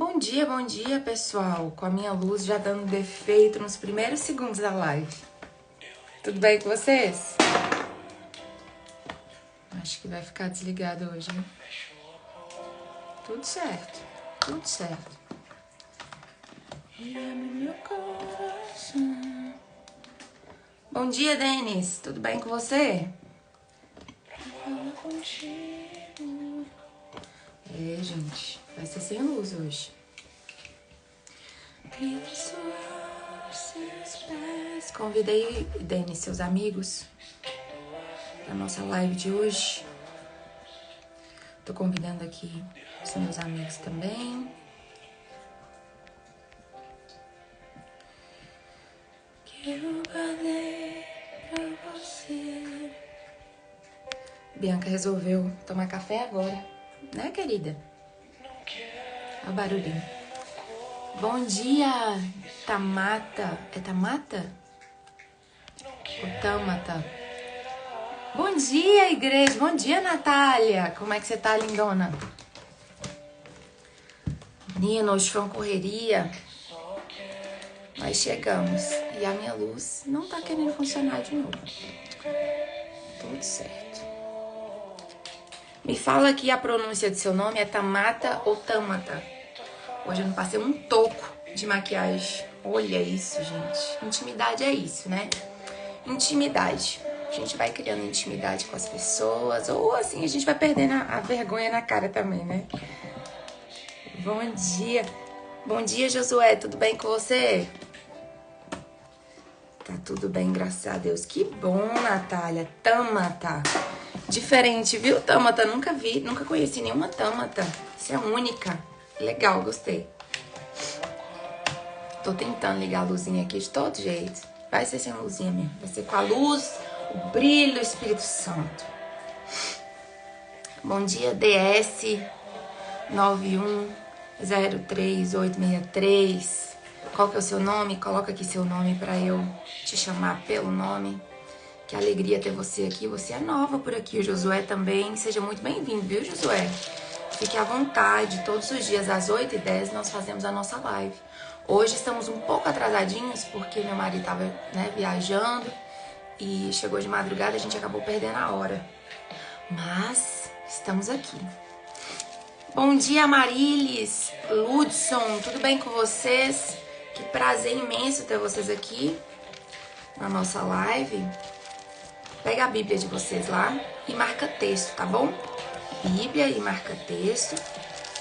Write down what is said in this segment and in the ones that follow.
Bom dia, pessoal. Com a minha luz já dando defeito nos primeiros segundos da live. Tudo bem com vocês? Acho que vai ficar desligado hoje, né? Tudo certo, tudo certo. Bom dia, Denis. Tudo bem com você? Gente, vai ser sem luz hoje. Convidei, Denis, seus amigos para nossa live de hoje. Tô convidando aqui os meus amigos também. Quero valer pra você. Bianca resolveu tomar café agora, né, querida? Olha o barulhinho. Bom dia, Tamata. É Tamata? Ou Tamata? Bom dia, igreja. Bom dia, Natália. Como é que você tá, lindona? Menina, hoje foi uma correria. Nós chegamos e a minha luz não tá querendo funcionar de novo. Tudo certo. Me fala aqui a pronúncia do seu nome, é Tamata ou Tamata? Hoje eu não passei um toco de maquiagem. Olha isso, gente. Intimidade é isso, né? Intimidade. A gente vai criando intimidade com as pessoas, ou assim a gente vai perdendo a vergonha na cara também, né? Bom dia. Bom dia, Josué. Tudo bem com você? Tá tudo bem, graças a Deus. Que bom, Natália. Tamata. Diferente, viu, Tamata? Nunca vi, nunca conheci nenhuma Tamata. Você é única. Legal, gostei. Tô tentando ligar a luzinha aqui de todo jeito. Vai ser sem luzinha mesmo. Vai ser com a luz, o brilho do Espírito Santo. Bom dia, DS 9103863. Qual que é o seu nome? Coloca aqui seu nome pra eu te chamar pelo nome. Que alegria ter você aqui. Você é nova por aqui, o Josué também. Seja muito bem-vindo, viu, Josué? Fique à vontade. Todos os dias, às 8h10, nós fazemos a nossa live. Hoje estamos um pouco atrasadinhos, porque meu marido estava, viajando. E chegou de madrugada, a gente acabou perdendo a hora. Mas estamos aqui. Bom dia, Marilis, Ludson. Tudo bem com vocês? Que prazer imenso ter vocês aqui na nossa live. Pega a Bíblia de vocês lá e marca texto, tá bom? Bíblia e marca texto.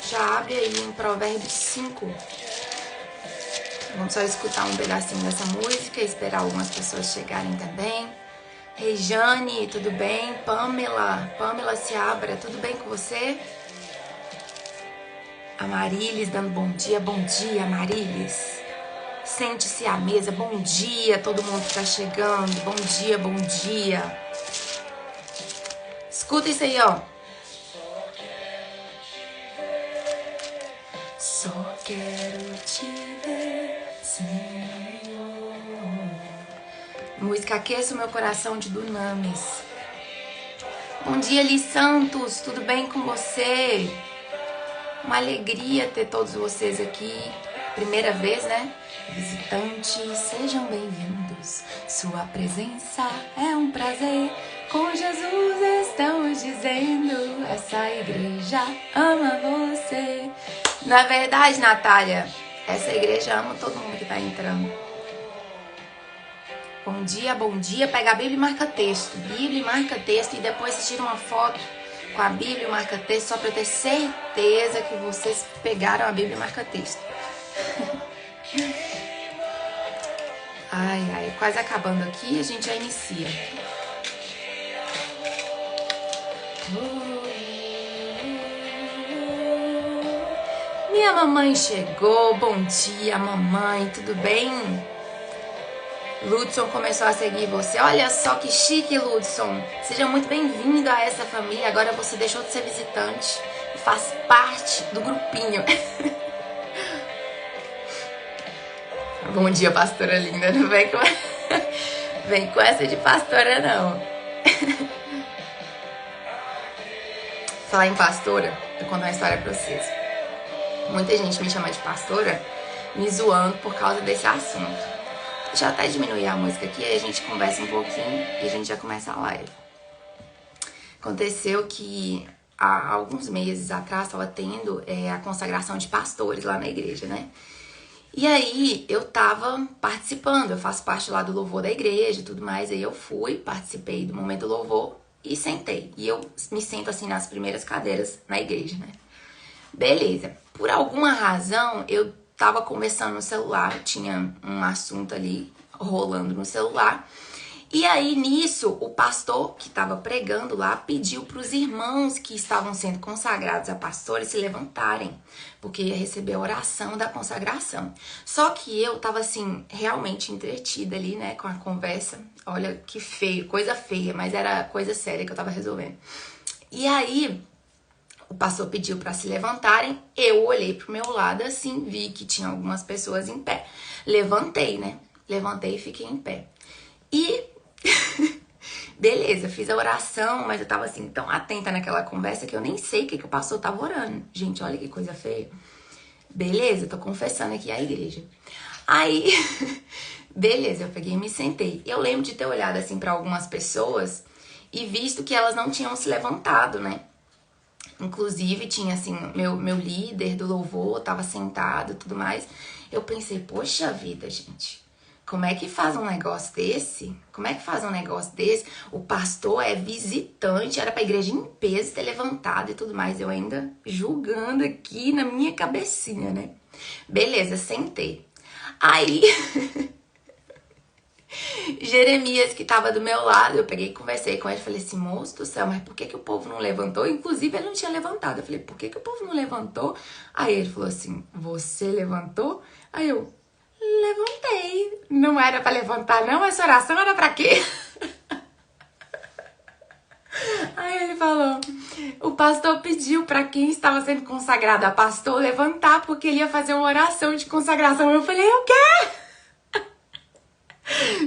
Já abre aí em Provérbios 5. Vamos só escutar um pedacinho dessa música e esperar algumas pessoas chegarem também. Rejane, tudo bem? Pamela Seabra, tudo bem com você? A Marilis dando bom dia, Marilis. Sente-se à mesa, bom dia todo mundo que tá chegando, bom dia. Escuta isso aí, ó. Só quero te ver, Senhor. Música Aqueça o Meu Coração de Dunamis. Bom dia, Li Santos, tudo bem com você? Uma alegria ter todos vocês aqui. Primeira vez, né? Visitantes, sejam bem-vindos. Sua presença é um prazer. Com Jesus estamos dizendo, essa igreja ama você. Na verdade, Natália, essa igreja ama todo mundo que tá entrando. Bom dia. Pega a Bíblia e marca texto. Bíblia e marca texto e depois você tira uma foto com a Bíblia e marca texto, só pra eu ter certeza que vocês pegaram a Bíblia e marca texto. Ai, quase acabando aqui, a gente já inicia. Minha mamãe chegou, bom dia, mamãe, tudo bem? Ludson começou a seguir você. Olha só que chique, Ludson. Seja muito bem-vindo a essa família. Agora você deixou de ser visitante e faz parte do grupinho. Bom dia, pastora linda. Não vem com essa de pastora, não. Falar em pastora, vou contar uma história pra vocês. Muita gente me chama de pastora, me zoando por causa desse assunto. Deixa eu até diminuir a música aqui, aí a gente conversa um pouquinho e a gente já começa a live. Aconteceu que há alguns meses atrás estava tendo a consagração de pastores lá na igreja, né? E aí eu tava participando, eu faço parte lá do louvor da igreja e tudo mais. Aí eu fui, participei do momento do louvor e sentei. E eu me sento assim nas primeiras cadeiras na igreja, né? Beleza. Por alguma razão, eu tava conversando no celular, tinha um assunto ali rolando no celular. E aí, nisso, o pastor que estava pregando lá pediu para os irmãos que estavam sendo consagrados a pastores se levantarem, porque ia receber a oração da consagração. Só que eu tava assim, realmente entretida ali, né, com a conversa. Olha que feio, coisa feia, mas era coisa séria que eu tava resolvendo. E aí, o pastor pediu para se levantarem, eu olhei pro meu lado assim, vi que tinha algumas pessoas em pé. Levantei, né? Levantei e fiquei em pé. E beleza, fiz a oração, mas eu tava assim tão atenta naquela conversa que eu nem sei o que o pastor tava orando. Gente, olha que coisa feia. Beleza, tô confessando aqui à igreja. Aí, beleza, eu peguei e me sentei. Eu lembro de ter olhado assim pra algumas pessoas e visto que elas não tinham se levantado, né? Inclusive, tinha assim, meu líder do louvor tava sentado e tudo mais. Eu pensei, poxa vida, gente. Como é que faz um negócio desse? Como é que faz um negócio desse? O pastor é visitante, era pra igreja em peso ter levantado e tudo mais. Eu ainda julgando aqui na minha cabecinha, né? Beleza, sentei. Aí, Jeremias, que tava do meu lado, eu peguei e conversei com ele. Falei assim, moço do céu, mas por que o povo não levantou? Inclusive, ele não tinha levantado. Eu falei, por que o povo não levantou? Aí ele falou assim, você levantou? Aí eu... levantei. Não era pra levantar, não? Essa oração era pra quê? Aí ele falou, o pastor pediu pra quem estava sendo consagrado a pastor levantar, porque ele ia fazer uma oração de consagração. Eu falei, o quê?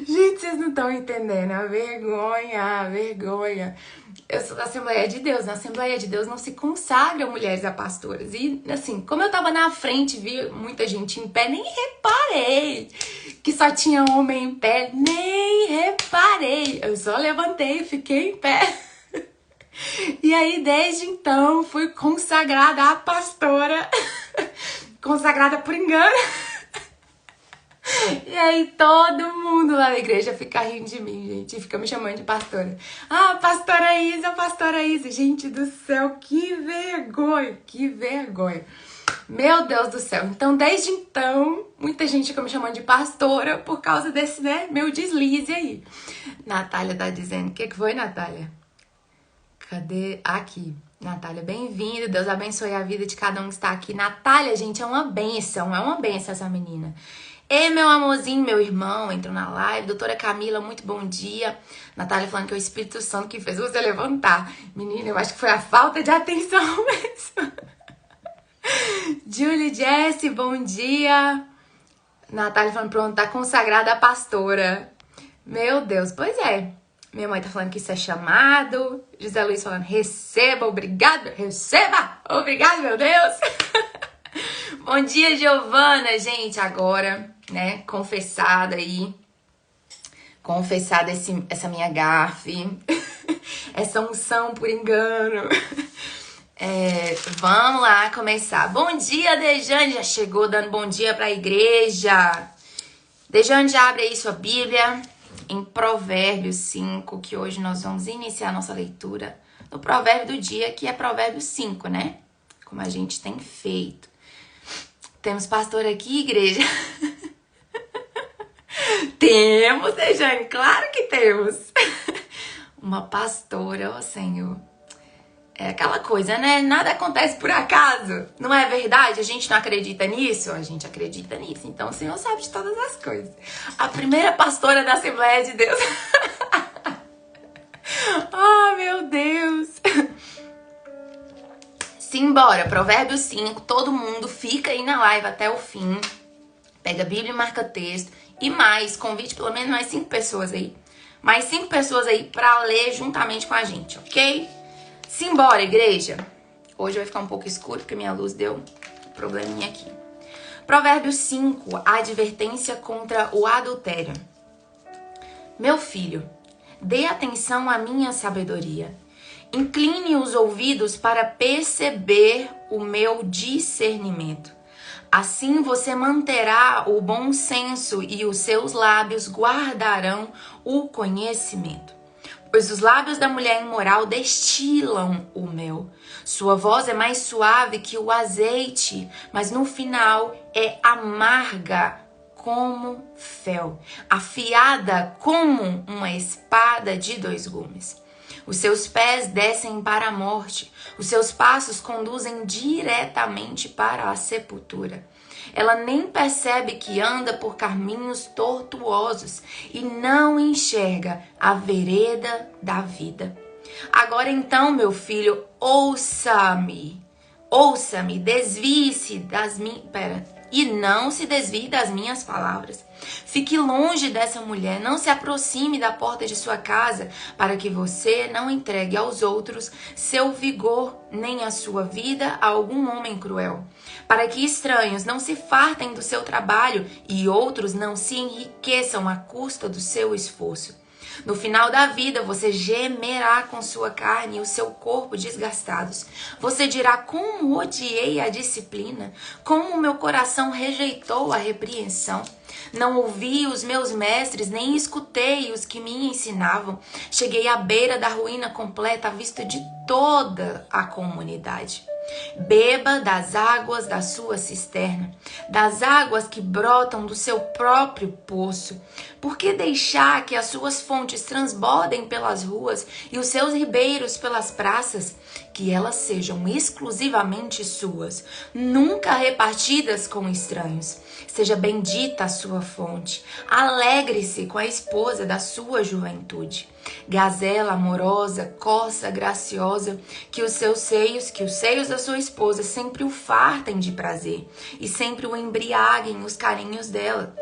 Gente, vocês não estão entendendo. A vergonha, a vergonha. Eu sou da Assembleia de Deus. Na Assembleia de Deus não se consagra mulheres a pastoras. E, assim, como eu tava na frente, vi muita gente em pé, nem reparei que só tinha homem em pé. Nem reparei. Eu só levantei e fiquei em pé. E aí, desde então, fui consagrada a pastora. Consagrada por engano. E aí todo mundo lá na igreja fica rindo de mim, gente. E fica me chamando de pastora. Ah, pastora Isa, pastora Isa. Gente do céu, que vergonha, que vergonha. Meu Deus do céu. Então, desde então, muita gente fica me chamando de pastora por causa desse, né, meu deslize aí. Natália tá dizendo, o que foi, Natália? Cadê? Aqui. Natália, bem-vinda. Deus abençoe a vida de cada um que está aqui. Natália, gente, é uma bênção essa menina. Ei, meu amorzinho, meu irmão, entrou na live. Doutora Camila, muito bom dia. Natália falando que é o Espírito Santo que fez você levantar. Menina, eu acho que foi a falta de atenção mesmo. Julie Jesse, bom dia. Natália falando, pronto, tá consagrada a pastora. Meu Deus, pois é. Minha mãe tá falando que isso é chamado. José Luiz falando, receba, obrigado, receba, obrigado, meu Deus. Bom dia, Giovana, gente, agora, né, confessada aí, confessada essa minha gafe, essa unção por engano. Vamos lá começar. Bom dia, Dejane, já chegou dando bom dia pra igreja. Dejane, já abre aí sua Bíblia em Provérbios 5, que hoje nós vamos iniciar a nossa leitura no provérbio do dia, que é Provérbios 5, né? Como a gente tem feito. Temos pastor aqui, igreja? Temos, Dejane, claro que temos. Uma pastora, ó Senhor. É aquela coisa, né? Nada acontece por acaso. Não é verdade? A gente não acredita nisso? A gente acredita nisso. Então o Senhor sabe de todas as coisas. A primeira pastora da Assembleia de Deus. Oh, meu Deus. Simbora, Provérbios 5. Todo mundo fica aí na live até o fim. Pega a Bíblia e marca texto. E mais, convide pelo menos mais 5 pessoas aí. Mais 5 pessoas aí pra ler juntamente com a gente, ok? Simbora, igreja. Hoje vai ficar um pouco escuro porque minha luz deu probleminha aqui. Provérbios 5, a advertência contra o adultério. Meu filho, dê atenção à minha sabedoria. Incline os ouvidos para perceber o meu discernimento. Assim você manterá o bom senso e os seus lábios guardarão o conhecimento. Pois os lábios da mulher imoral destilam o mel. Sua voz é mais suave que o azeite, mas no final é amarga como fel, afiada como uma espada de 2 gumes. Os seus pés descem para a morte, os seus passos conduzem diretamente para a sepultura. Ela nem percebe que anda por caminhos tortuosos e não enxerga a vereda da vida. Agora então, meu filho, ouça-me, desvie-se das minhas... E não se desvie das minhas palavras. Fique longe dessa mulher, não se aproxime da porta de sua casa, para que você não entregue aos outros seu vigor, nem a sua vida a algum homem cruel. Para que estranhos não se fartem do seu trabalho e outros não se enriqueçam à custa do seu esforço. No final da vida, você gemerá com sua carne e o seu corpo desgastados. Você dirá, como odiei a disciplina, como meu coração rejeitou a repreensão. Não ouvi os meus mestres, nem escutei os que me ensinavam. Cheguei à beira da ruína completa, à vista de toda a comunidade. Beba das águas da sua cisterna, das águas que brotam do seu próprio poço. Por que deixar que as suas fontes transbordem pelas ruas e os seus ribeiros pelas praças? Que elas sejam exclusivamente suas, nunca repartidas com estranhos. Seja bendita a sua fonte. Alegre-se com a esposa da sua juventude. Gazela amorosa, corça graciosa, que os seios da sua esposa sempre o fartem de prazer e sempre o embriaguem os carinhos dela.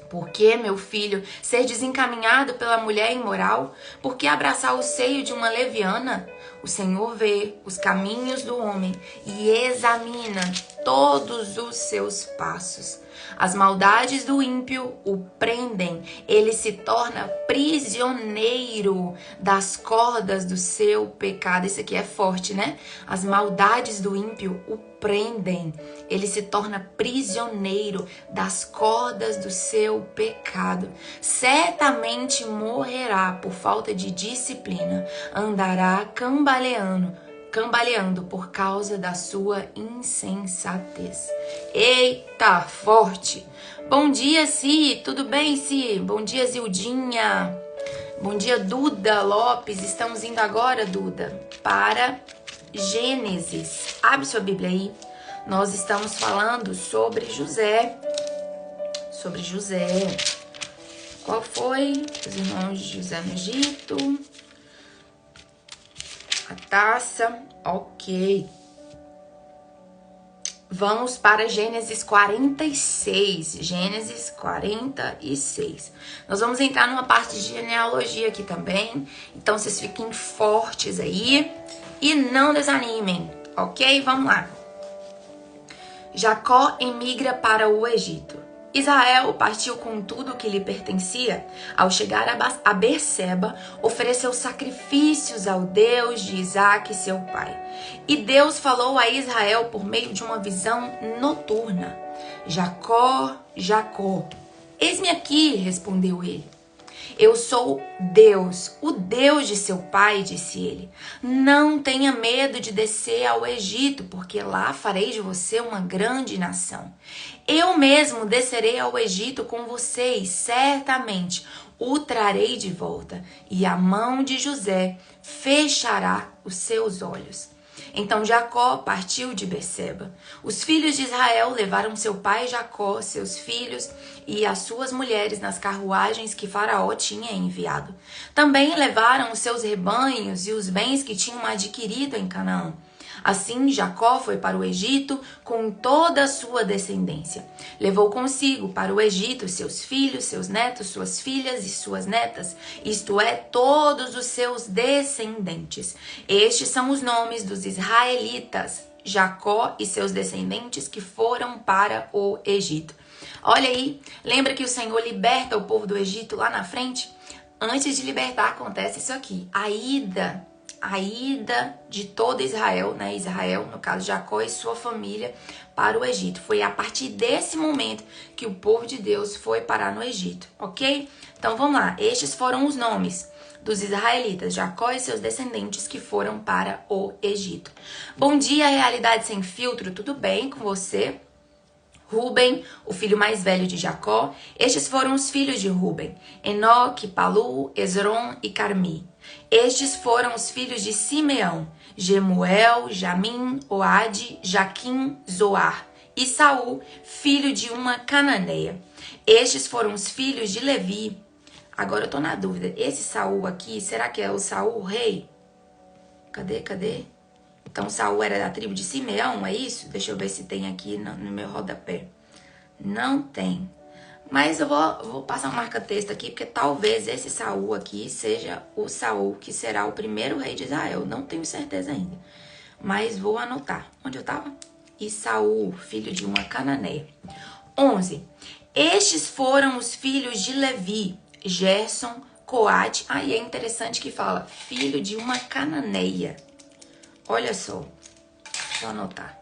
Por que, meu filho, ser desencaminhado pela mulher imoral? Por que abraçar o seio de uma leviana? O Senhor vê os caminhos do homem e examina todos os seus passos. As maldades do ímpio o prendem, ele se torna prisioneiro das cordas do seu pecado. Isso aqui é forte, né? As maldades do ímpio o prendem, ele se torna prisioneiro das cordas do seu pecado. Certamente morrerá por falta de disciplina, andará cambaleando por causa da sua insensatez. Eita, forte! Bom dia, Si. Tudo bem, Si? Bom dia, Zildinha. Bom dia, Duda Lopes. Estamos indo agora, Duda, para Gênesis. Abre sua Bíblia aí. Nós estamos falando sobre José. Qual foi? Os irmãos de José no Egito. A taça. Ok. Vamos para Gênesis 46. Gênesis 46. Nós vamos entrar numa parte de genealogia aqui também. Então, vocês fiquem fortes aí e não desanimem, ok? Vamos lá. Jacó emigra para o Egito. Israel partiu com tudo que lhe pertencia. Ao chegar a Berseba, ofereceu sacrifícios ao Deus de Isaque, seu pai. E Deus falou a Israel por meio de uma visão noturna. Jacó, Jacó. Eis-me aqui, respondeu ele. Eu sou Deus, o Deus de seu pai, disse ele. Não tenha medo de descer ao Egito, porque lá farei de você uma grande nação. Eu mesmo descerei ao Egito com vocês, certamente o trarei de volta, e a mão de José fechará os seus olhos. Então Jacó partiu de Berseba. Os filhos de Israel levaram seu pai Jacó, seus filhos e as suas mulheres nas carruagens que Faraó tinha enviado. Também levaram os seus rebanhos e os bens que tinham adquirido em Canaã. Assim, Jacó foi para o Egito com toda a sua descendência. Levou consigo para o Egito seus filhos, seus netos, suas filhas e suas netas, isto é, todos os seus descendentes. Estes são os nomes dos israelitas Jacó e seus descendentes que foram para o Egito. Olha aí, lembra que o Senhor liberta o povo do Egito lá na frente? Antes de libertar acontece isso aqui, a ida de todo Israel, né? Israel, no caso Jacó e sua família, para o Egito. Foi a partir desse momento que o povo de Deus foi parar no Egito, ok? Então vamos lá, estes foram os nomes dos israelitas, Jacó e seus descendentes que foram para o Egito. Bom dia, realidade sem filtro, tudo bem com você? Ruben, o filho mais velho de Jacó. Estes foram os filhos de Ruben: Enoque, Palu, Esrom e Carmi. Estes foram os filhos de Simeão: Jemuel, Jamim, Oade, Jaquim, Zoar. E Saul, filho de uma cananeia. Estes foram os filhos de Levi. Agora eu tô na dúvida. Esse Saul aqui, será que é o Saul rei? Cadê? Então, Saul era da tribo de Simeão, é isso? Deixa eu ver se tem aqui no meu rodapé. Não tem. Mas eu vou passar um marca-texto aqui, porque talvez esse Saul aqui seja o Saul que será o primeiro rei de Israel. Não tenho certeza ainda. Mas vou anotar. Onde eu tava? E Saul, filho de uma cananeia. 11. Estes foram os filhos de Levi: Gerson, Coate. Aí é interessante que fala filho de uma cananeia. Olha só, deixa eu anotar.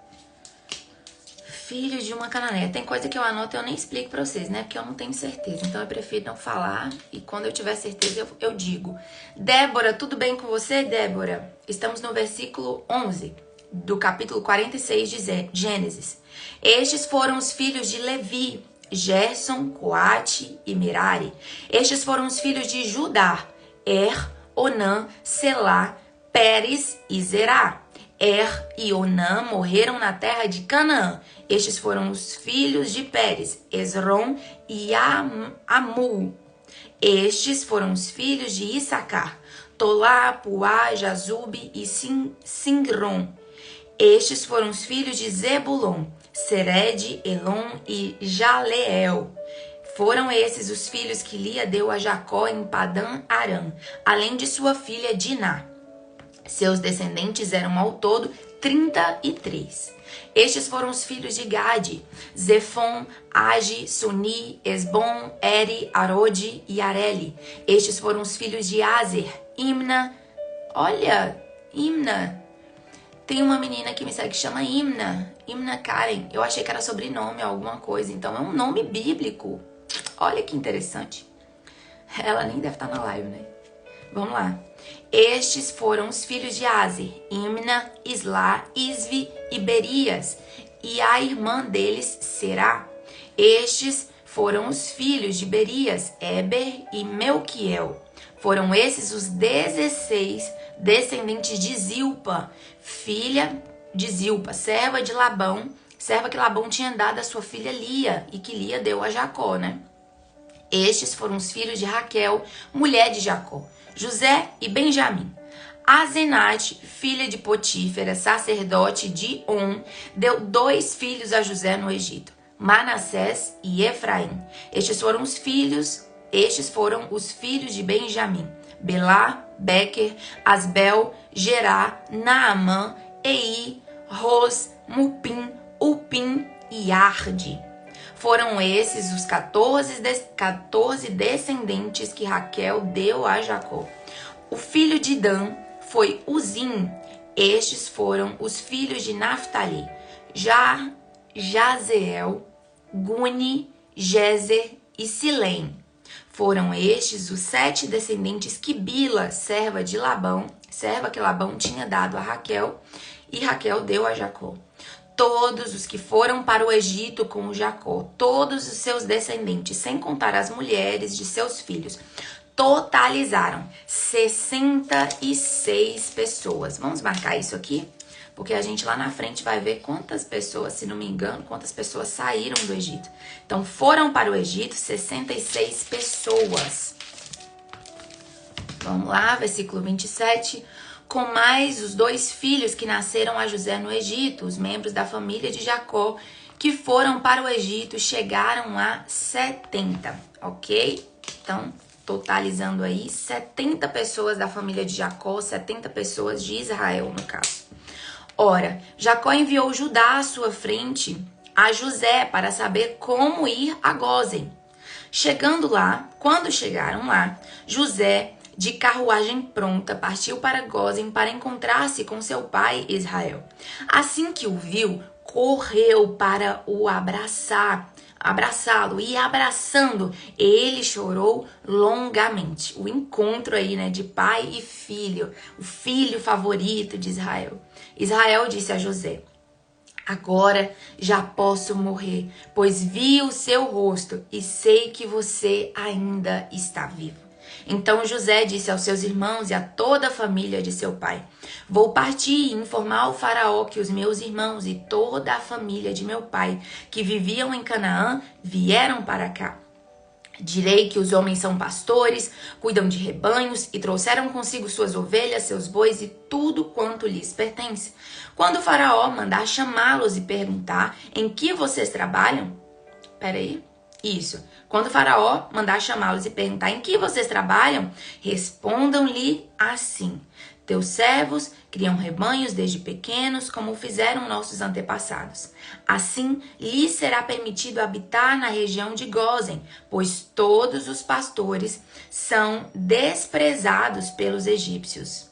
Filho de uma cananeia. Tem coisa que eu anoto e eu nem explico pra vocês, né? Porque eu não tenho certeza. Então eu prefiro não falar e quando eu tiver certeza eu digo. Débora, tudo bem com você, Débora? Estamos no versículo 11 do capítulo 46 de Gênesis. Estes foram os filhos de Levi: Gerson, Coate e Merari. Estes foram os filhos de Judá: Onã, Selá, Pérez e Zerá. E Onã morreram na terra de Canaã. Estes foram os filhos de Pérez: Esrom e Amul. Estes foram os filhos de Issacar: Tolá, Puá, Jazube e Singrom. Estes foram os filhos de Zebulon: Sered, Elon e Jaleel. Foram esses os filhos que Lia deu a Jacó em Padã Arã, além de sua filha Diná. Seus descendentes eram ao todo 33. Estes foram os filhos de Gade: Zefon, Agi, Suni, Esbom, Eri, Arode e Areli. Estes foram os filhos de Azer: Imna. Olha, Imna. Tem uma menina que me segue que chama Imna Karen. Eu achei que era sobrenome ou alguma coisa, então é um nome bíblico. Olha que interessante. Ela nem deve estar na live, né? Vamos lá. Estes foram os filhos de Azer: Imna, Islá, Isvi e Berias, e a irmã deles, Será. Estes foram os filhos de Berias: Eber e Melquiel. Foram esses os 16 descendentes de Zilpa, filha de Zilpa, serva de Labão, serva que Labão tinha dado a sua filha Lia, e que Lia deu a Jacó, né? Estes foram os filhos de Raquel, mulher de Jacó: José e Benjamim. Azenate, filha de Potífera, sacerdote de On, deu 2 filhos a José no Egito: Manassés e Efraim. Estes foram os filhos de Benjamim: Belá, Bequer, Asbel, Gerá, Naamã, Ei, Ros, Mupim, Upim e Arde. Foram esses os 14 descendentes que Raquel deu a Jacó. O filho de Dan foi Uzim. Estes foram os filhos de Naftali: Jazeel, Guni, Jezer e Silém. Foram estes os 7 descendentes que Bila, serva que Labão tinha dado a Raquel, e Raquel deu a Jacó. Todos os que foram para o Egito com Jacó, todos os seus descendentes, sem contar as mulheres de seus filhos, totalizaram 66 pessoas. Vamos marcar isso aqui? Porque a gente lá na frente vai ver quantas pessoas, se não me engano, quantas pessoas saíram do Egito. Então, foram para o Egito 66 pessoas. Vamos lá, versículo 27. Com mais os 2 filhos que nasceram a José no Egito, os membros da família de Jacó, que foram para o Egito, chegaram a 70, ok? Então, totalizando aí 70 pessoas da família de Jacó, 70 pessoas de Israel, no caso. Ora, Jacó enviou Judá à sua frente a José para saber como ir a Gósen. Quando chegaram lá, José, de carruagem pronta, partiu para Gósen para encontrar-se com seu pai Israel. Assim que o viu, correu para o abraçá-lo, e abraçando, ele chorou longamente. O encontro aí, né, de pai e filho, o filho favorito de Israel. Israel disse a José: agora já posso morrer, pois vi o seu rosto e sei que você ainda está vivo. Então José disse aos seus irmãos e a toda a família de seu pai: vou partir e informar ao faraó que os meus irmãos e toda a família de meu pai, que viviam em Canaã, vieram para cá. Direi que os homens são pastores, cuidam de rebanhos e trouxeram consigo suas ovelhas, seus bois e tudo quanto lhes pertence. Quando o faraó mandar chamá-los e perguntar em que vocês trabalham... Peraí. Isso. Quando o faraó mandar chamá-los e perguntar em que vocês trabalham, respondam-lhe assim: teus servos criam rebanhos desde pequenos, como fizeram nossos antepassados. Assim, lhes será permitido habitar na região de Gósen, pois todos os pastores são desprezados pelos egípcios.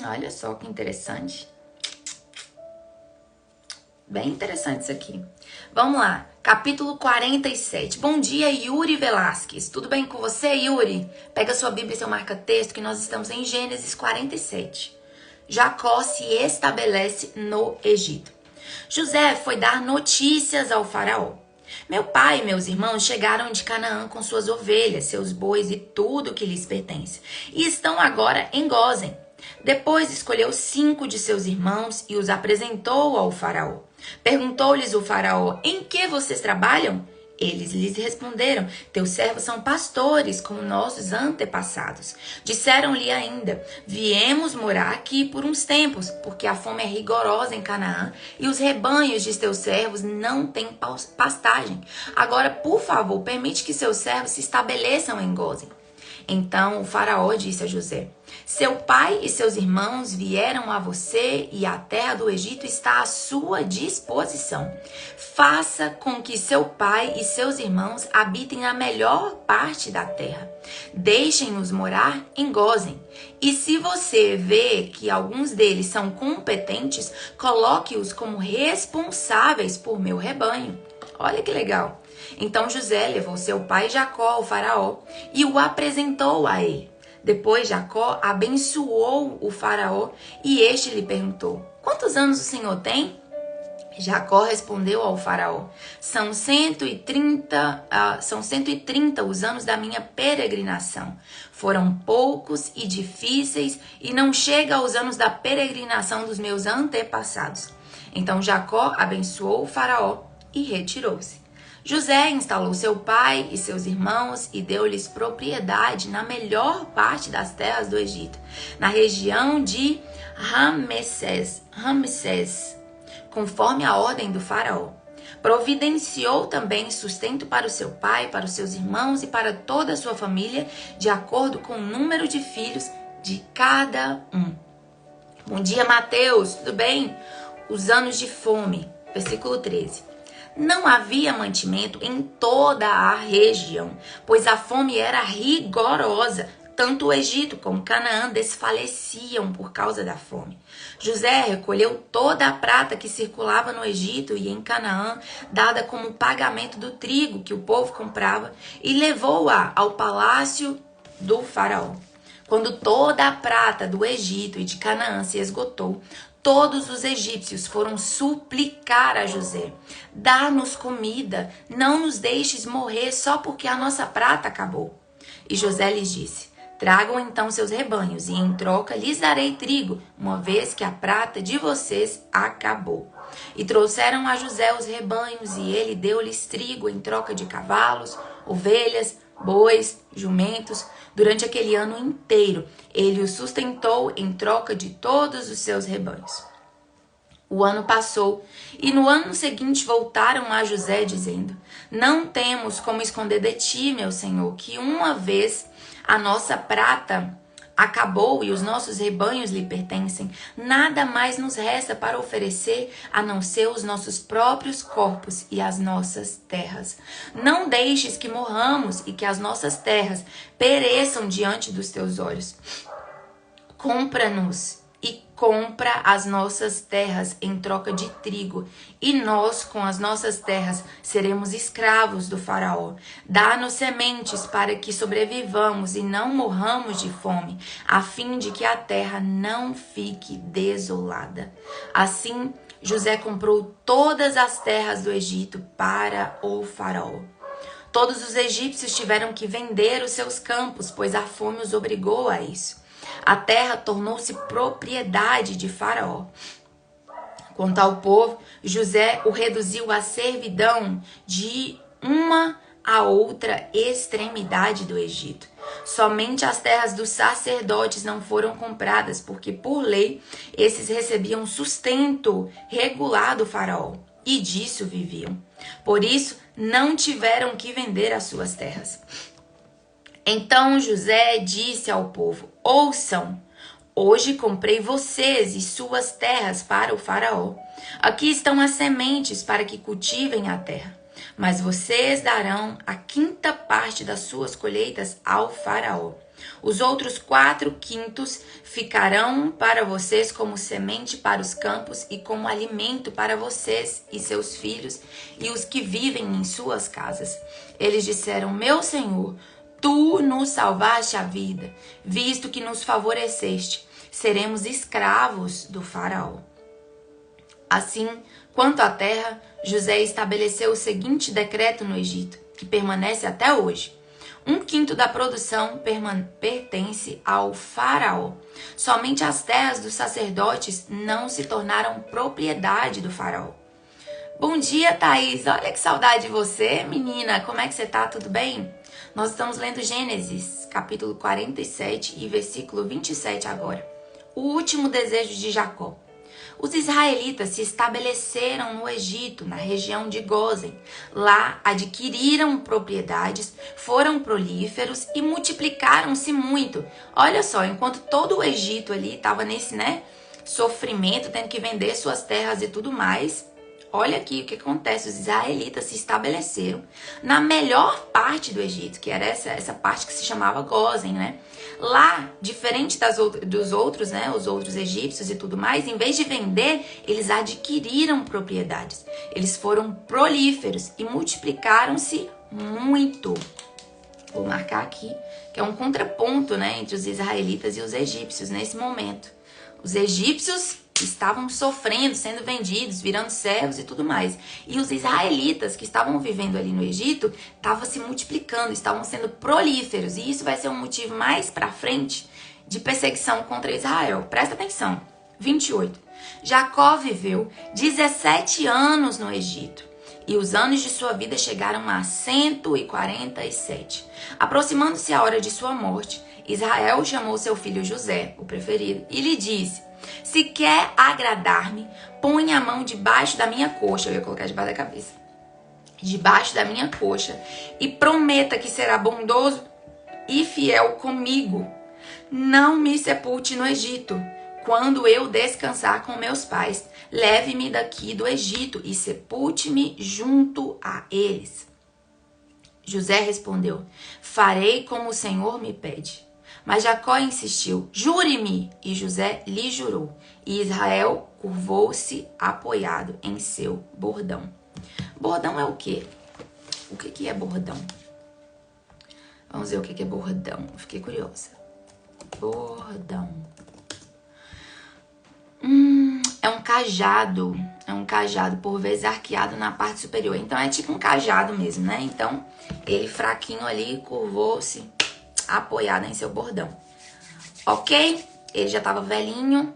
Olha só que interessante. Bem interessante isso aqui. Vamos lá, capítulo 47. Bom dia, Yuri Velasquez. Tudo bem com você, Yuri? Pega sua Bíblia e seu marca-texto que nós estamos em Gênesis 47. Jacó se estabelece no Egito. José foi dar notícias ao faraó. Meu pai e meus irmãos chegaram de Canaã com suas ovelhas, seus bois e tudo que lhes pertence, e estão agora em Gósen. Depois escolheu 5 de seus irmãos e os apresentou ao faraó. Perguntou-lhes o faraó: em que vocês trabalham? Eles lhes responderam: teus servos são pastores, como nossos antepassados. Disseram-lhe ainda: viemos morar aqui por uns tempos, porque a fome é rigorosa em Canaã e os rebanhos de teus servos não têm pastagem. Agora, por favor, permite que seus servos se estabeleçam em Gósen. Então o faraó disse a José: seu pai e seus irmãos vieram a você e a terra do Egito está à sua disposição. Faça com que seu pai e seus irmãos habitem na melhor parte da terra. Deixem-os morar em Gósen. E se você vê que alguns deles são competentes, coloque-os como responsáveis por meu rebanho. Olha que legal. Então José levou seu pai Jacó ao faraó e o apresentou a ele. Depois Jacó abençoou o faraó e este lhe perguntou: quantos anos o senhor tem? Jacó respondeu ao faraó: são 130 os anos da minha peregrinação. Foram poucos e difíceis e não chega aos anos da peregrinação dos meus antepassados. Então Jacó abençoou o faraó e retirou-se. José instalou seu pai e seus irmãos e deu-lhes propriedade na melhor parte das terras do Egito, na região de Ramsés, conforme a ordem do faraó. Providenciou também sustento para o seu pai, para os seus irmãos e para toda a sua família, de acordo com o número de filhos de cada um. Bom dia, Mateus, tudo bem? Os anos de fome, versículo 13. Não havia mantimento em toda a região, pois a fome era rigorosa. Tanto o Egito como Canaã desfaleciam por causa da fome. José recolheu toda a prata que circulava no Egito e em Canaã, dada como pagamento do trigo que o povo comprava, e levou-a ao palácio do faraó. Quando toda a prata do Egito e de Canaã se esgotou, todos os egípcios foram suplicar a José: dá-nos comida, não nos deixes morrer só porque a nossa prata acabou. E José lhes disse: tragam então seus rebanhos e em troca lhes darei trigo, uma vez que a prata de vocês acabou. E trouxeram a José os rebanhos e ele deu-lhes trigo em troca de cavalos, ovelhas, bois, jumentos. Durante aquele ano inteiro, ele os sustentou em troca de todos os seus rebanhos. O ano passou, e no ano seguinte voltaram a José, dizendo: não temos como esconder de ti, meu senhor, que uma vez a nossa prata acabou e os nossos rebanhos lhe pertencem, nada mais nos resta para oferecer a não ser os nossos próprios corpos e as nossas terras. Não deixes que morramos e que as nossas terras pereçam diante dos teus olhos. Compra-nos e compra as nossas terras em troca de trigo, e nós, com as nossas terras, seremos escravos do faraó. Dá-nos sementes para que sobrevivamos e não morramos de fome, a fim de que a terra não fique desolada. Assim, José comprou todas as terras do Egito para o faraó. Todos os egípcios tiveram que vender os seus campos, pois a fome os obrigou a isso. A terra tornou-se propriedade de Faraó. Quanto ao povo, José o reduziu à servidão de uma a outra extremidade do Egito. Somente as terras dos sacerdotes não foram compradas, porque por lei esses recebiam sustento regular do Faraó, e disso viviam. Por isso, não tiveram que vender as suas terras. Então José disse ao povo: ouçam, hoje comprei vocês e suas terras para o faraó. Aqui estão as sementes para que cultivem a terra. Mas vocês darão a 5ª parte das suas colheitas ao faraó. Os outros 4/5 ficarão para vocês como semente para os campos e como alimento para vocês e seus filhos e os que vivem em suas casas. Eles disseram: meu senhor, tu nos salvaste a vida, visto que nos favoreceste. Seremos escravos do faraó. Assim, quanto à terra, José estabeleceu o seguinte decreto no Egito, que permanece até hoje. 1/5 da produção pertence ao faraó. Somente as terras dos sacerdotes não se tornaram propriedade do faraó. Bom dia, Thaís. Olha que saudade de você, menina. Como é que você tá? Tudo bem? Nós estamos lendo Gênesis, capítulo 47 e versículo 27 agora. O último desejo de Jacó. Os israelitas se estabeleceram no Egito, na região de Gósen. Lá adquiriram propriedades, foram prolíferos e multiplicaram-se muito. Olha só, enquanto todo o Egito ali estava nesse, sofrimento, tendo que vender suas terras e tudo mais, olha aqui o que acontece. Os israelitas se estabeleceram na melhor parte do Egito, que era essa parte que se chamava Gósen, Lá, diferente dos outros, os outros egípcios e tudo mais, em vez de vender, eles adquiriram propriedades. Eles foram prolíferos e multiplicaram-se muito. Vou marcar aqui, que é um contraponto, entre os israelitas e os egípcios nesse momento. Os egípcios estavam sofrendo, sendo vendidos, virando servos e tudo mais. E os israelitas que estavam vivendo ali no Egito estavam se multiplicando, estavam sendo prolíferos. E isso vai ser um motivo mais pra frente de perseguição contra Israel. Presta atenção. 28. Jacó viveu 17 anos no Egito. E os anos de sua vida chegaram a 147. Aproximando-se a hora de sua morte, Israel chamou seu filho José, o preferido, e lhe disse: se quer agradar-me, põe a mão debaixo da minha coxa. Eu ia colocar debaixo da cabeça. Debaixo da minha coxa. E prometa que será bondoso e fiel comigo. Não me sepulte no Egito. Quando eu descansar com meus pais, leve-me daqui do Egito e sepulte-me junto a eles. José respondeu: farei como o Senhor me pede. Mas Jacó insistiu: jure-me! E José lhe jurou. E Israel curvou-se apoiado em seu bordão. Bordão é o quê? O que é bordão? Vamos ver o que é bordão. Fiquei curiosa. Bordão. É um cajado. É um cajado, por vezes arqueado na parte superior. Então é tipo um cajado mesmo, Então ele fraquinho ali curvou-se apoiado em seu bordão. Ok? Ele já estava velhinho.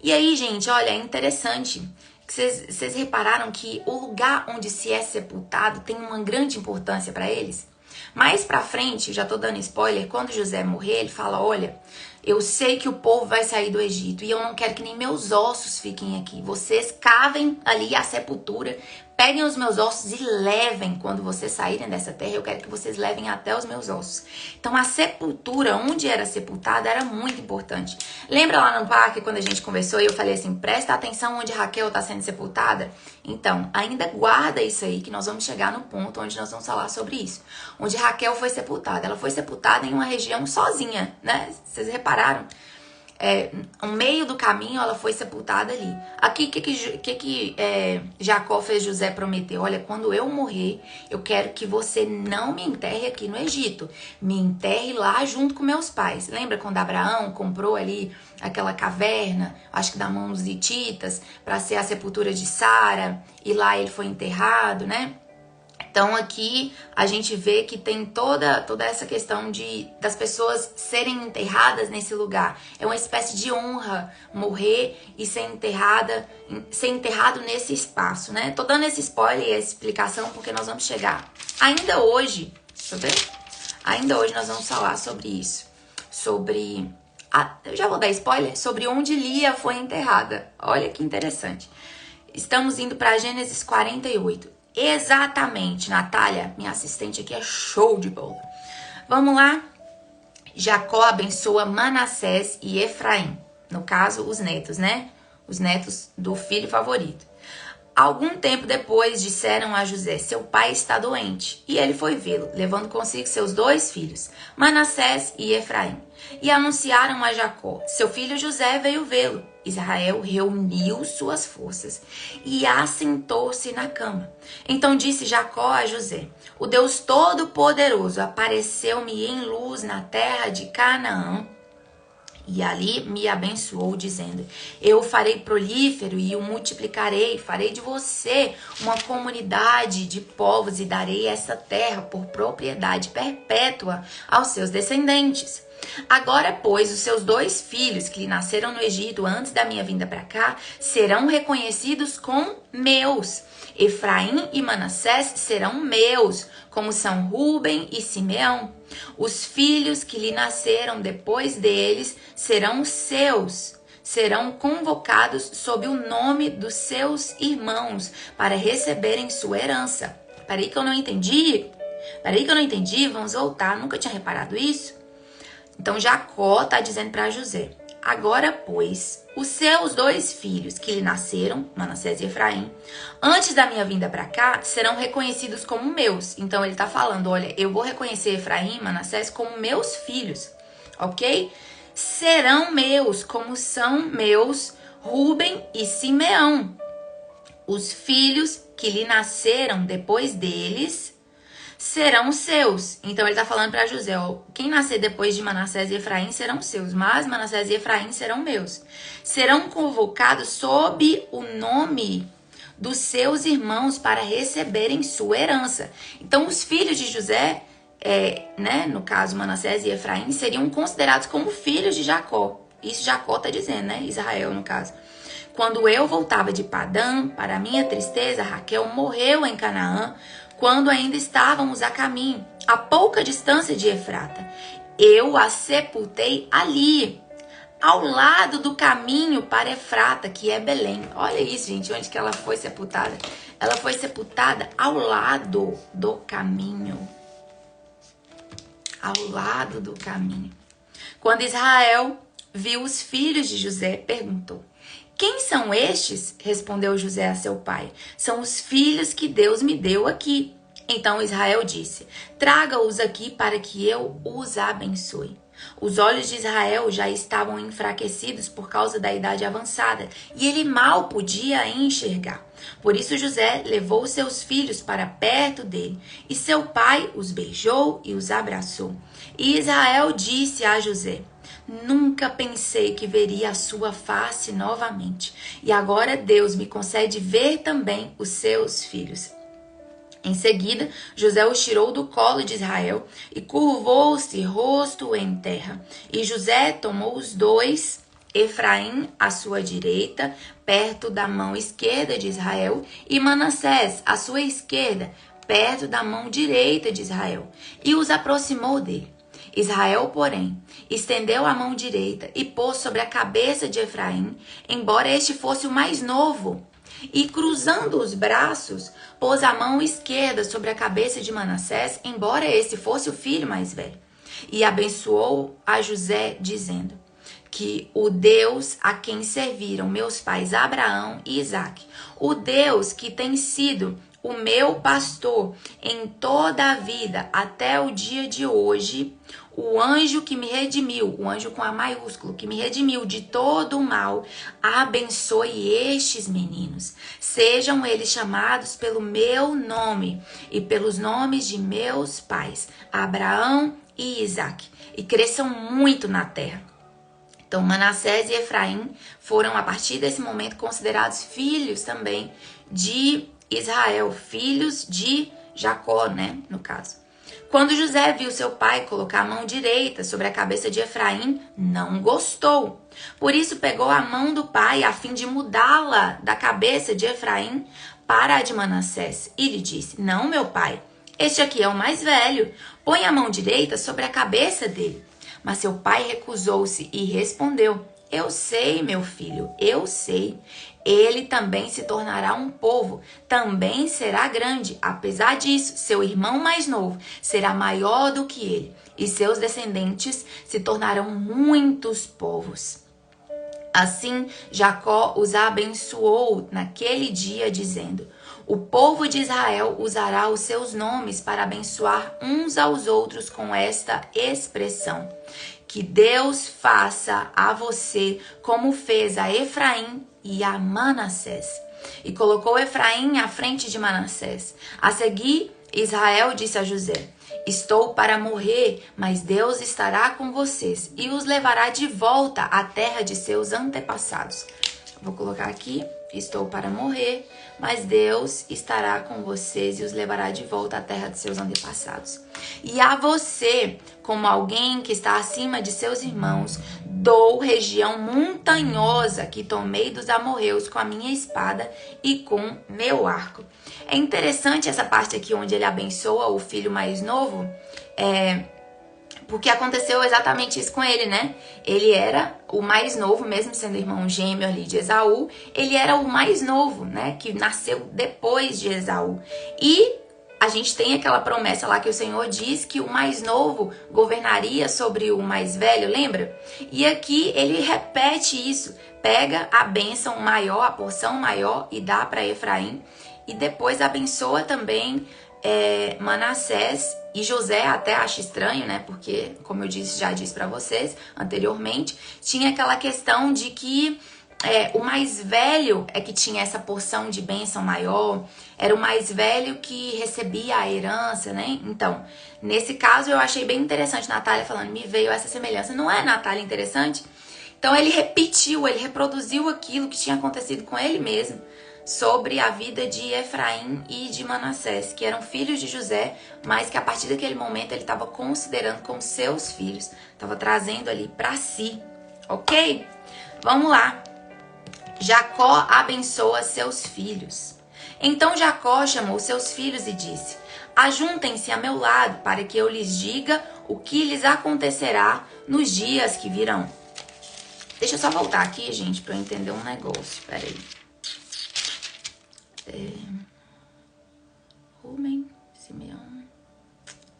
E aí, gente, olha, é interessante que vocês repararam que o lugar onde se é sepultado tem uma grande importância para eles? Mais pra frente, já tô dando spoiler, quando José morrer, ele fala: olha, Eu sei que o povo vai sair do Egito e eu não quero que nem meus ossos fiquem aqui. Vocês cavem ali a sepultura, peguem os meus ossos e levem. Quando vocês saírem dessa terra, eu quero que vocês levem até os meus ossos. Então a sepultura, onde era sepultada, era muito importante. Lembra lá no parque, quando a gente conversou e eu falei assim, presta atenção onde Raquel está sendo sepultada? Então, ainda guarda isso aí, que nós vamos chegar no ponto onde nós vamos falar sobre isso. Onde Raquel foi sepultada. Ela foi sepultada em uma região sozinha, né? Vocês repararam? No meio do caminho ela foi sepultada ali. Aqui, o que Jacó fez José prometer? Olha, quando eu morrer, eu quero que você não me enterre aqui no Egito. Me enterre lá junto com meus pais. Lembra quando Abraão comprou ali aquela caverna, acho que da mão dos hititas, para ser a sepultura de Sara, e lá ele foi enterrado, né? Então aqui a gente vê que tem toda essa questão das pessoas serem enterradas nesse lugar. É uma espécie de honra morrer e ser enterrado nesse espaço, né? Tô dando esse spoiler e essa explicação porque nós vamos chegar. Ainda hoje, deixa eu ver? Ainda hoje nós vamos falar sobre isso. Eu já vou dar spoiler sobre onde Lia foi enterrada. Olha que interessante. Estamos indo para Gênesis 48. Exatamente, Natália, minha assistente aqui é show de bola. Vamos lá? Jacó abençoa Manassés e Efraim. No caso, os netos, né? Os netos do filho favorito. Algum tempo depois disseram a José, seu pai está doente. E ele foi vê-lo, levando consigo seus 2 filhos, Manassés e Efraim. E anunciaram a Jacó, seu filho José veio vê-lo. Israel reuniu suas forças e assentou-se na cama. Então disse Jacó a José, o Deus Todo-Poderoso apareceu-me em luz na terra de Canaã. E ali me abençoou, dizendo, eu o farei prolífero e o multiplicarei, farei de você uma comunidade de povos e darei essa terra por propriedade perpétua aos seus descendentes. Agora, pois, os seus 2 filhos que lhe nasceram no Egito antes da minha vinda para cá, serão reconhecidos como meus. Efraim e Manassés serão meus, como são Ruben e Simeão. Os filhos que lhe nasceram depois deles serão seus. Serão convocados sob o nome dos seus irmãos para receberem sua herança. Peraí que eu não entendi. Vamos voltar. Nunca tinha reparado isso? Então Jacó está dizendo para José, agora, pois, os seus 2 filhos que lhe nasceram, Manassés e Efraim, antes da minha vinda para cá, serão reconhecidos como meus. Então ele está falando, olha, eu vou reconhecer Efraim e Manassés como meus filhos, ok? Serão meus, como são meus Ruben e Simeão. Os filhos que lhe nasceram depois deles serão seus. Então ele está falando para José, ó, quem nascer depois de Manassés e Efraim serão seus, mas Manassés e Efraim serão meus. Serão convocados sob o nome dos seus irmãos para receberem sua herança. Então os filhos de José, no caso Manassés e Efraim, seriam considerados como filhos de Jacó. Isso Jacó está dizendo, né? Israel no caso. Quando eu voltava de Padã, para minha tristeza, Raquel morreu em Canaã, quando ainda estávamos a caminho, a pouca distância de Efrata. Eu a sepultei ali, ao lado do caminho para Efrata, que é Belém. Olha isso, gente, onde que ela foi sepultada? Ela foi sepultada ao lado do caminho. Ao lado do caminho. Quando Israel viu os filhos de José, perguntou, quem são estes? Respondeu José a seu pai. São os filhos que Deus me deu aqui. Então Israel disse, traga-os aqui para que eu os abençoe. Os olhos de Israel já estavam enfraquecidos por causa da idade avançada, e ele mal podia enxergar. Por isso José levou seus filhos para perto dele, e seu pai os beijou e os abraçou. E Israel disse a José, nunca pensei que veria a sua face novamente, e agora Deus me concede ver também os seus filhos. Em seguida, José os tirou do colo de Israel e curvou-se rosto em terra. E José tomou os 2, Efraim à sua direita, perto da mão esquerda de Israel, e Manassés à sua esquerda, perto da mão direita de Israel, e os aproximou dele. Israel, porém, estendeu a mão direita e pôs sobre a cabeça de Efraim, embora este fosse o mais novo. E cruzando os braços, pôs a mão esquerda sobre a cabeça de Manassés, embora esse fosse o filho mais velho. E abençoou a José, dizendo que o Deus a quem serviram meus pais Abraão e Isaque, o Deus que tem sido o meu pastor em toda a vida até o dia de hoje, o anjo que me redimiu, o anjo com A maiúsculo, que me redimiu de todo o mal, abençoe estes meninos. Sejam eles chamados pelo meu nome e pelos nomes de meus pais, Abraão e Isaque, e cresçam muito na terra. Então, Manassés e Efraim foram, a partir desse momento, considerados filhos também de Israel, filhos de Jacó, né, no caso. Quando José viu seu pai colocar a mão direita sobre a cabeça de Efraim, não gostou. Por isso pegou a mão do pai a fim de mudá-la da cabeça de Efraim para a de Manassés. E lhe disse, não, meu pai, este aqui é o mais velho. Põe a mão direita sobre a cabeça dele. Mas seu pai recusou-se e respondeu, eu sei, meu filho, eu sei. Ele também se tornará um povo, também será grande. Apesar disso, seu irmão mais novo será maior do que ele, e seus descendentes se tornarão muitos povos. Assim, Jacó os abençoou naquele dia, dizendo, o povo de Israel usará os seus nomes para abençoar uns aos outros com esta expressão. Que Deus faça a você como fez a Efraim e a Manassés. E colocou Efraim à frente de Manassés. A seguir, Israel disse a José, estou para morrer, mas Deus estará com vocês e os levará de volta à terra de seus antepassados. Vou colocar aqui, estou para morrer, mas Deus estará com vocês e os levará de volta à terra de seus antepassados. E a você, como alguém que está acima de seus irmãos, dou região montanhosa que tomei dos amorreus com a minha espada e com meu arco. É interessante essa parte aqui onde ele abençoa o filho mais novo, porque aconteceu exatamente isso com ele, né? Ele era o mais novo, mesmo sendo irmão gêmeo ali de Esaú, ele era o mais novo, né? Que nasceu depois de Esaú. E a gente tem aquela promessa lá que o Senhor diz que o mais novo governaria sobre o mais velho, lembra? E aqui ele repete isso, pega a bênção maior, a porção maior e dá para Efraim. E depois abençoa também Manassés e José. Até acha estranho, né? Porque, como eu já disse para vocês anteriormente, tinha aquela questão de que o mais velho é que tinha essa porção de bênção maior, era o mais velho que recebia a herança, né? Então, nesse caso eu achei bem interessante Natália falando, me veio essa semelhança. Não é, Natália, interessante? Então ele repetiu, ele reproduziu aquilo que tinha acontecido com ele mesmo, sobre a vida de Efraim e de Manassés, que eram filhos de José, mas que a partir daquele momento ele estava considerando como seus filhos, estava trazendo ali para si, ok? Vamos lá. Jacó abençoa seus filhos. Então Jacó chamou seus filhos e disse, ajuntem-se a meu lado para que eu lhes diga o que lhes acontecerá nos dias que virão. Deixa eu só voltar aqui, gente, para eu entender um negócio. Peraí. Rúben, Simeão,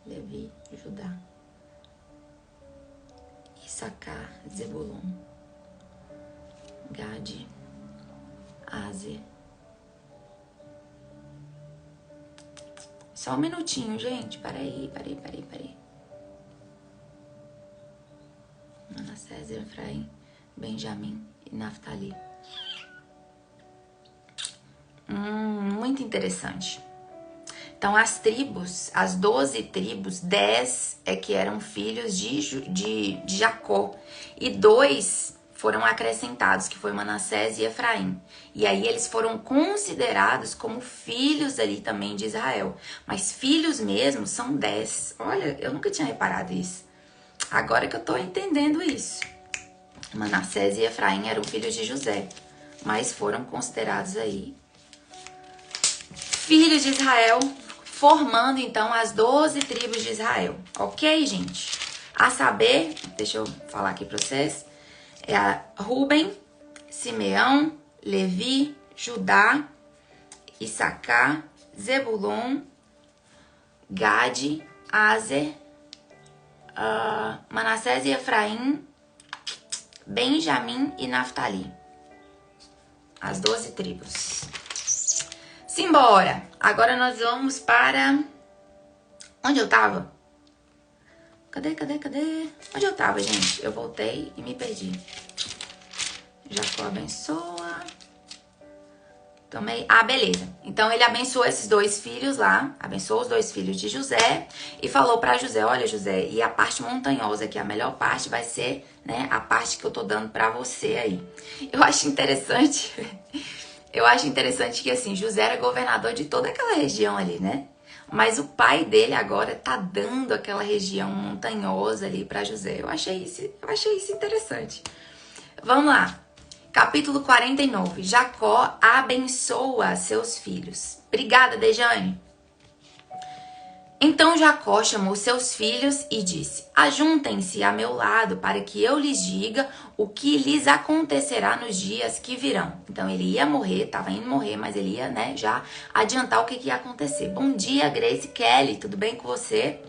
Levi, Judá, Issacar, Zebulon, Gade, Áser. Só um minutinho, gente. Peraí. Manassés, Efraim, Benjamim e Naftali. Muito interessante. Então, as tribos, as 12 tribos, 10 é que eram filhos de Jacó. E 2 foram acrescentados, que foi Manassés e Efraim. E aí eles foram considerados como filhos ali também de Israel. Mas filhos mesmo são 10. Olha, eu nunca tinha reparado isso. Agora que eu tô entendendo isso. Manassés e Efraim eram filhos de José, mas foram considerados aí filhos de Israel, formando então as 12 tribos de Israel. Ok, gente? A saber, deixa eu falar aqui pra vocês, é a Ruben, Simeão, Levi, Judá, Issacar, Zebulon, Gade, Aser, Manassés e Efraim, Benjamim e Naftali. As 12 tribos. Simbora! Agora nós vamos para... Onde eu tava? Cadê? Onde eu tava, gente? Eu voltei e me perdi. Jacó abençoa. Tomei. Ah, beleza. Então ele abençoou esses 2 filhos lá. Abençoou os 2 filhos de José. E falou pra José, olha José, e a parte montanhosa, que é a melhor parte, vai ser, né, a parte que eu tô dando pra você aí. Eu acho interessante. Eu acho interessante que assim, José era governador de toda aquela região ali, né? Mas o pai dele agora tá dando aquela região montanhosa ali pra José. Eu achei isso interessante. Vamos lá. Capítulo 49. Jacó abençoa seus filhos. Obrigada, Dejane. Então Jacó chamou seus filhos e disse: ajuntem-se a meu lado para que eu lhes diga o que lhes acontecerá nos dias que virão. Então ele ia morrer, estava indo morrer, mas ele ia, né, já adiantar o que ia acontecer. Bom dia, Grace Kelly, tudo bem com você?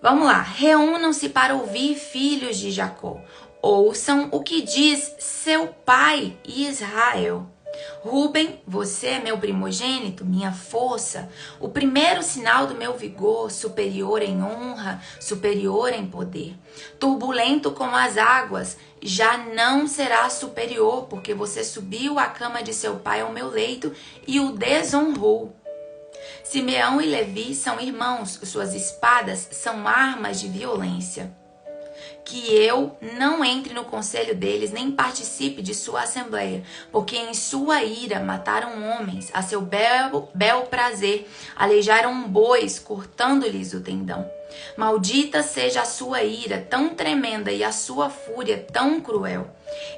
Vamos lá. Reúnam-se para ouvir, filhos de Jacó. Ouçam o que diz seu pai Israel. Ruben, você é meu primogênito, minha força, o primeiro sinal do meu vigor, superior em honra, superior em poder. Turbulento como as águas, já não será superior, porque você subiu à cama de seu pai ao meu leito e o desonrou. Simeão e Levi são irmãos, suas espadas são armas de violência. Que eu não entre no conselho deles, nem participe de sua assembleia, porque em sua ira mataram homens, a seu bel prazer, aleijaram bois, cortando-lhes o tendão. Maldita seja a sua ira tão tremenda e a sua fúria tão cruel.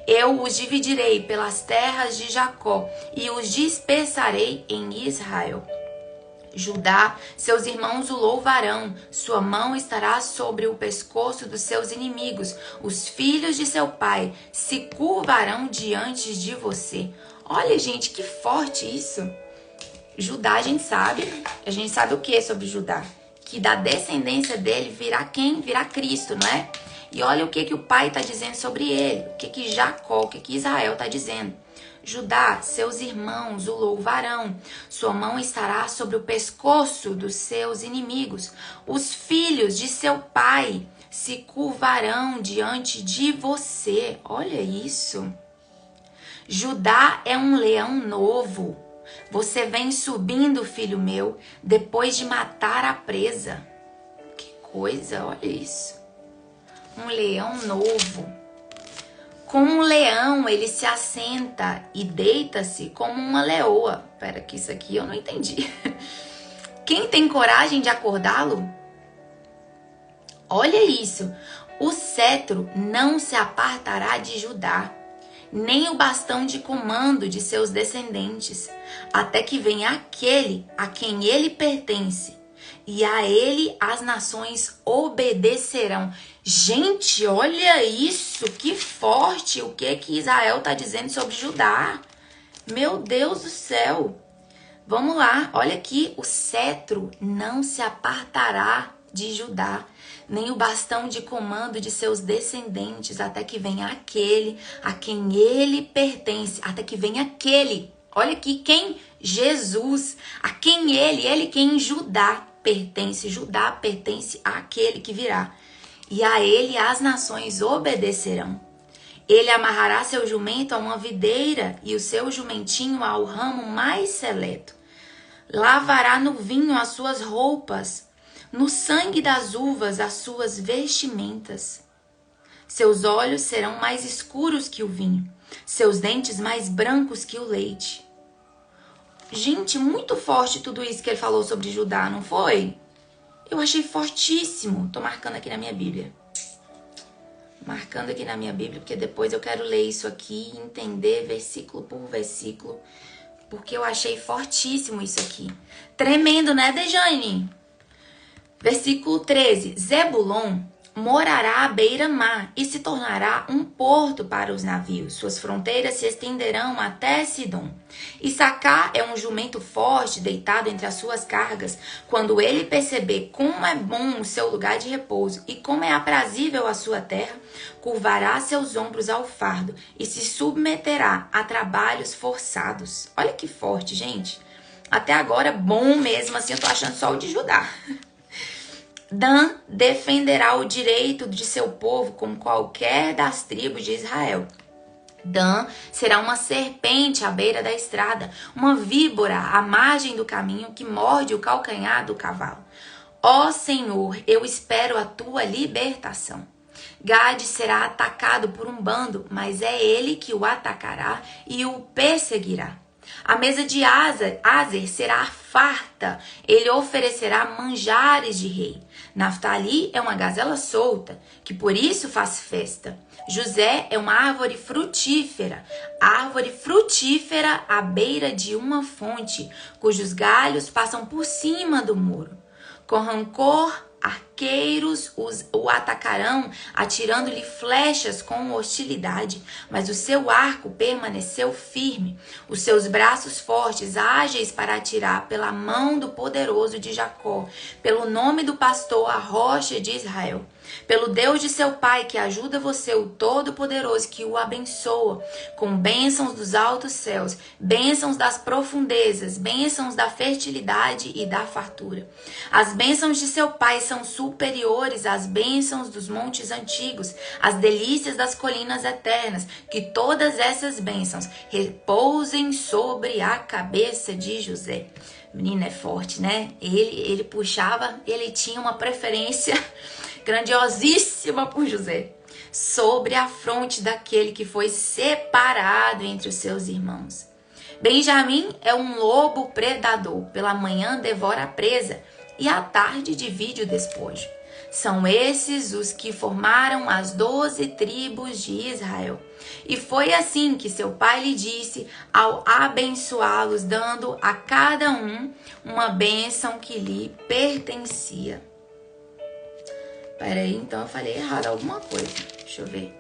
Eu os dividirei pelas terras de Jacó e os dispersarei em Israel. Judá, seus irmãos o louvarão, sua mão estará sobre o pescoço dos seus inimigos, os filhos de seu pai se curvarão diante de você. Olha, gente, que forte isso. Judá, a gente sabe o que sobre Judá? Que da descendência dele virá quem? Virá Cristo, não é? E olha o que o pai está dizendo sobre ele, o que Jacó, o que Israel está dizendo. Judá, seus irmãos o louvarão, sua mão estará sobre o pescoço dos seus inimigos. Os filhos de seu pai se curvarão diante de você. Olha isso. Judá é um leão novo. Você vem subindo, filho meu, depois de matar a presa. Que coisa, olha isso. Um leão novo. Como um leão, ele se assenta e deita-se como uma leoa. Pera, que isso aqui eu não entendi. Quem tem coragem de acordá-lo? Olha isso. O cetro não se apartará de Judá, nem o bastão de comando de seus descendentes, até que venha aquele a quem ele pertence. E a ele as nações obedecerão. Gente, olha isso, que forte o que Israel está dizendo sobre Judá. Meu Deus do céu. Vamos lá, olha aqui, o cetro não se apartará de Judá, nem o bastão de comando de seus descendentes, até que venha aquele a quem ele pertence, até que venha aquele. Olha aqui, quem? Jesus, a quem ele quem Judá pertence àquele que virá. E a ele as nações obedecerão. Ele amarrará seu jumento a uma videira e o seu jumentinho ao ramo mais seleto. Lavará no vinho as suas roupas, no sangue das uvas as suas vestimentas. Seus olhos serão mais escuros que o vinho, seus dentes mais brancos que o leite. Gente, muito forte tudo isso que ele falou sobre Judá, não foi? Eu achei fortíssimo. Tô marcando aqui na minha Bíblia. Marcando aqui na minha Bíblia, porque depois eu quero ler isso aqui e entender versículo por versículo, porque eu achei fortíssimo isso aqui. Tremendo, né, Dejane? Versículo 13. Zebulon morará à beira-mar e se tornará um porto para os navios. Suas fronteiras se estenderão até Sidom. Issacar é um jumento forte deitado entre as suas cargas. Quando ele perceber como é bom o seu lugar de repouso e como é aprazível a sua terra, curvará seus ombros ao fardo e se submeterá a trabalhos forçados. Olha que forte, gente. Até agora, bom mesmo assim, eu tô achando só o de Judá. Dan defenderá o direito de seu povo como qualquer das tribos de Israel. Dan será uma serpente à beira da estrada, uma víbora à margem do caminho que morde o calcanhar do cavalo. Ó Senhor, eu espero a tua libertação. Gade será atacado por um bando, mas é ele que o atacará e o perseguirá. A mesa de Azer será farta, ele oferecerá manjares de rei. Naftali é uma gazela solta, que por isso faz festa. José é uma árvore frutífera à beira de uma fonte, cujos galhos passam por cima do muro. Com rancor, arqueiros o atacarão, atirando-lhe flechas com hostilidade, mas o seu arco permaneceu firme, os seus braços fortes, ágeis para atirar pela mão do poderoso de Jacó, pelo nome do pastor, a rocha de Israel. Pelo Deus de seu pai, que ajuda você, o Todo-Poderoso, que o abençoa com bênçãos dos altos céus, bênçãos das profundezas, bênçãos da fertilidade e da fartura. As bênçãos de seu pai são superiores às bênçãos dos montes antigos, às delícias das colinas eternas. Que todas essas bênçãos repousem sobre a cabeça de José. Menina, é forte, né? Ele puxava, ele tinha uma preferência grandiosíssima por José, sobre a fronte daquele que foi separado entre os seus irmãos. Benjamim é um lobo predador, pela manhã devora a presa e à tarde divide o despojo. São esses os que formaram as 12 tribos de Israel. E foi assim que seu pai lhe disse ao abençoá-los, dando a cada um uma bênção que lhe pertencia. Peraí, então eu falei errado alguma coisa. Deixa eu ver.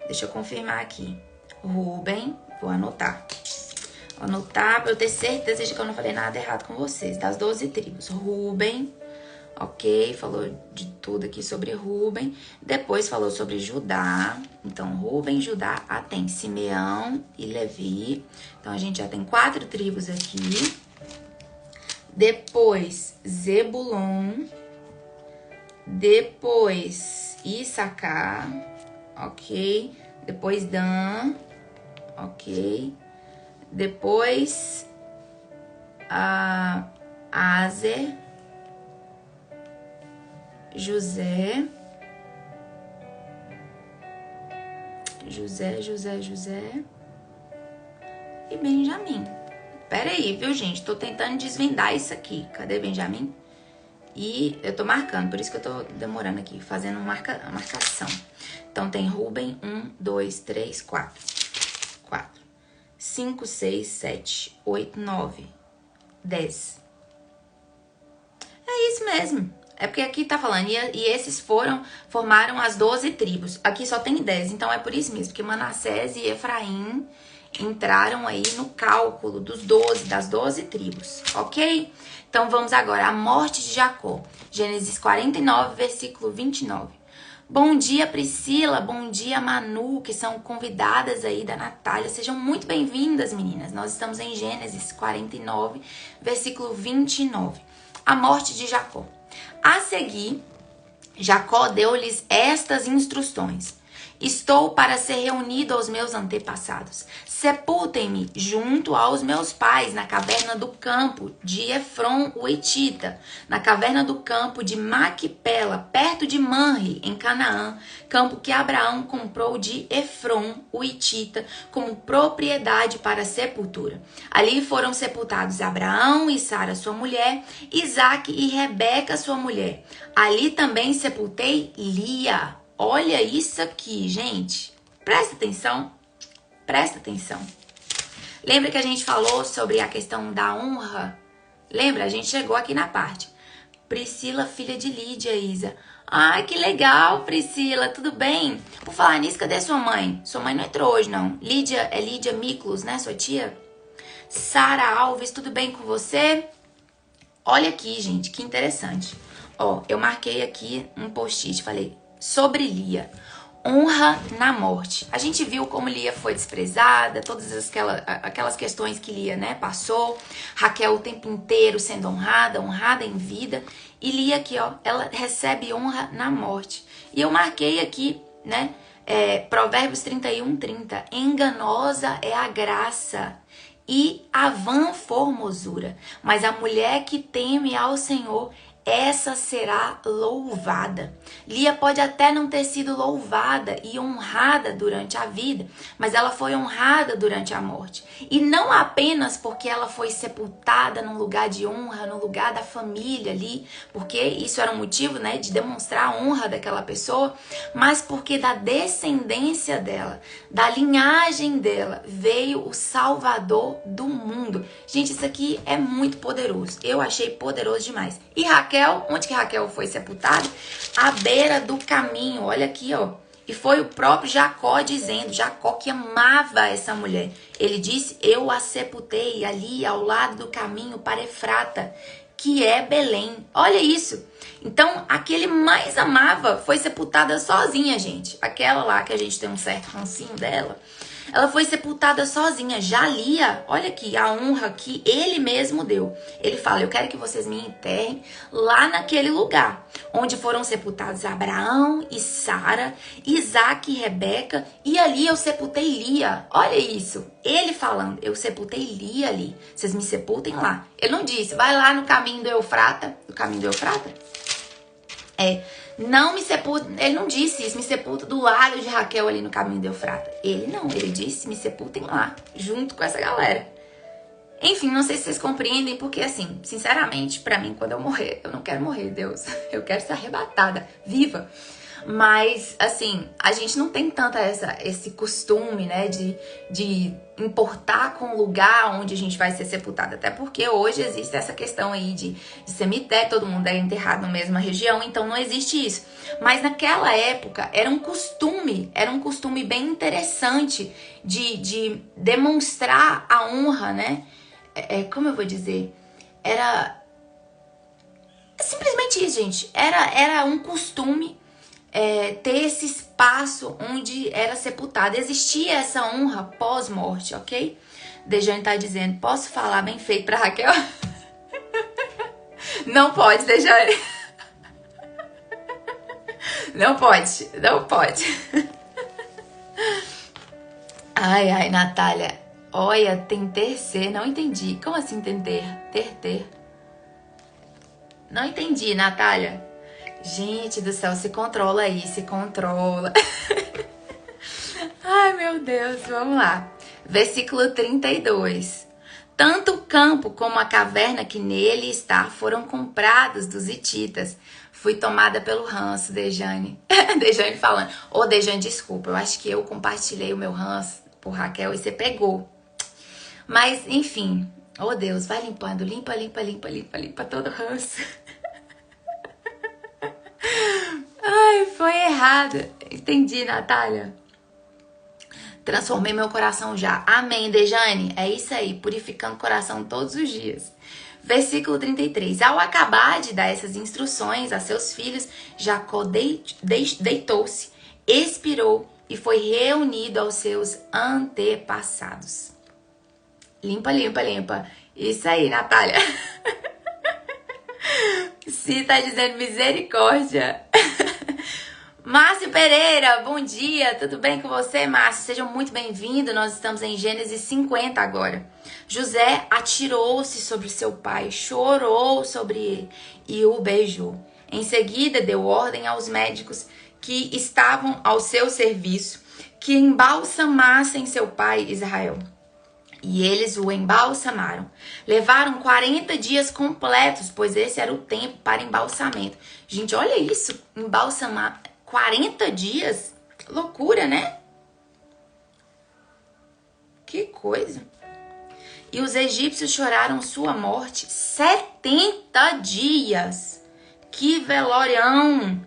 Deixa eu confirmar aqui. Rubem, vou anotar. Vou anotar para eu ter certeza de que eu não falei nada errado com vocês. Das 12 tribos. Rubem, ok, falou de tudo aqui sobre Rubem. Depois falou sobre Judá. Então, Rubem, Judá, tem Simeão e Levi. Então, a gente já tem 4 tribos aqui. Depois, Zebulon. Depois, Issacar, ok. Depois, Dan, ok. Depois, Azer, José, e Benjamim. Pera aí, viu, gente? Tô tentando desvendar isso aqui. Cadê Benjamim? E eu tô marcando, por isso que eu tô demorando aqui, fazendo a marcação. Então, tem Rubem, 1, 2, 3, 4. 4. 5, 6, 7, 8, 9, 10. É isso mesmo. É porque aqui tá falando, e esses formaram as 12 tribos. Aqui só tem 10, então é por isso mesmo, porque Manassés e Efraim entraram aí no cálculo das 12 tribos, ok? Então vamos agora à morte de Jacó. Gênesis 49, versículo 29. Bom dia, Priscila. Bom dia, Manu, que são convidadas aí da Natália. Sejam muito bem-vindas, meninas. Nós estamos em Gênesis 49, versículo 29. A morte de Jacó. A seguir, Jacó deu-lhes estas instruções. Estou para ser reunido aos meus antepassados. Sepultem-me junto aos meus pais na caverna do campo de Efron, o Hitita, na caverna do campo de Maquipela, perto de Manre, em Canaã, campo que Abraão comprou de Efron, o Hitita, como propriedade para sepultura. Ali foram sepultados Abraão e Sara, sua mulher, Isaque e Rebeca, sua mulher. Ali também sepultei Lia. Olha isso aqui, gente. Presta atenção. Presta atenção. Lembra que a gente falou sobre a questão da honra? Lembra? A gente chegou aqui na parte. Priscila, filha de Lídia, Isa. Ai, que legal, Priscila, tudo bem? Por falar nisso, cadê sua mãe? Sua mãe não entrou hoje, não. Lídia, é Lídia Miklos, né, sua tia? Sara Alves, tudo bem com você? Olha aqui, gente, que interessante. Ó, eu marquei aqui um post-it, falei sobre Lia. Honra na morte. A gente viu como Lia foi desprezada, todas aquelas questões que Lia, né, passou. Raquel o tempo inteiro sendo honrada em vida. E Lia aqui, ó, ela recebe honra na morte. E eu marquei aqui, né, Provérbios 31:30. Enganosa é a graça e a vã formosura, mas a mulher que teme ao Senhor, essa será louvada. Lia pode até não ter sido louvada e honrada durante a vida, mas ela foi honrada durante a morte. E não apenas porque ela foi sepultada num lugar de honra, no lugar da família ali, porque isso era um motivo, né, de demonstrar a honra daquela pessoa, mas porque da descendência dela, da linhagem dela, veio o Salvador do mundo. Gente, isso aqui é muito poderoso. Eu achei poderoso demais. E Raquel, onde que Raquel foi sepultada? À beira do caminho, olha aqui, ó. E foi o próprio Jacó dizendo, Jacó que amava essa mulher. Ele disse, eu a sepultei ali ao lado do caminho para Efrata, que é Belém. Olha isso. Então, a que ele mais amava foi sepultada sozinha, gente. Aquela lá que a gente tem um certo rancinho dela. Ela foi sepultada sozinha. Já Lia, olha aqui, a honra que ele mesmo deu. Ele fala, eu quero que vocês me enterrem lá naquele lugar, onde foram sepultados Abraão e Sara, Isaac e Rebeca, e ali eu sepultei Lia. Olha isso, ele falando, eu sepultei Lia ali, vocês me sepultem lá. Ele não disse, vai lá no caminho do Eufrata, não me sepulta, ele não disse isso, me sepulta do lado de Raquel ali no caminho de Eufrata. Ele disse, me sepultem lá, junto com essa galera. Enfim, não sei se vocês compreendem, porque assim, sinceramente, pra mim, quando eu morrer, eu não quero morrer, Deus. Eu quero ser arrebatada, viva. Mas, assim, a gente não tem tanto esse costume, né, de importar com o lugar onde a gente vai ser sepultado. Até porque hoje existe essa questão aí de cemitério, todo mundo é enterrado na mesma região, então não existe isso. Mas naquela época era um costume bem interessante de demonstrar a honra, né? Como eu vou dizer? Era simplesmente isso, gente. Era um costume ter esse espaço onde era sepultada. Existia essa honra pós-morte, ok? Dejane tá dizendo, posso falar bem feito pra Raquel? Não pode, Dejane. Não pode. Ai, Natália. Olha, tem ser, não entendi. Como assim tem ter? Não entendi, Natália. Gente do céu, se controla aí, se controla. Ai, meu Deus, vamos lá. Versículo 32. Tanto o campo como a caverna que nele está foram comprados dos hititas. Fui tomada pelo ranço, Dejane. Dejane falando. Ô, Dejane, desculpa, eu acho que eu compartilhei o meu ranço por Raquel e você pegou. Mas, enfim. Ô, Deus, vai limpando. Limpa todo o ranço. Ai, foi errado. Entendi, Natália. Transformei meu coração já. Amém, Dejane. É isso aí, purificando o coração todos os dias. Versículo 33. Ao acabar de dar essas instruções a seus filhos, Jacó deitou-se, expirou e foi reunido aos seus antepassados. Limpa. Isso aí, Natália. Se tá dizendo misericórdia. Márcio Pereira, bom dia, tudo bem com você, Márcio? Seja muito bem-vindo, nós estamos em Gênesis 50 agora. José atirou-se sobre seu pai, chorou sobre ele e o beijou. Em seguida, deu ordem aos médicos que estavam ao seu serviço que embalsamassem seu pai Israel. E eles o embalsamaram. Levaram 40 dias completos, pois esse era o tempo para embalsamento. Gente, olha isso, embalsamar 40 dias? Loucura, né? Que coisa. E os egípcios choraram sua morte 70 dias. Que velorião!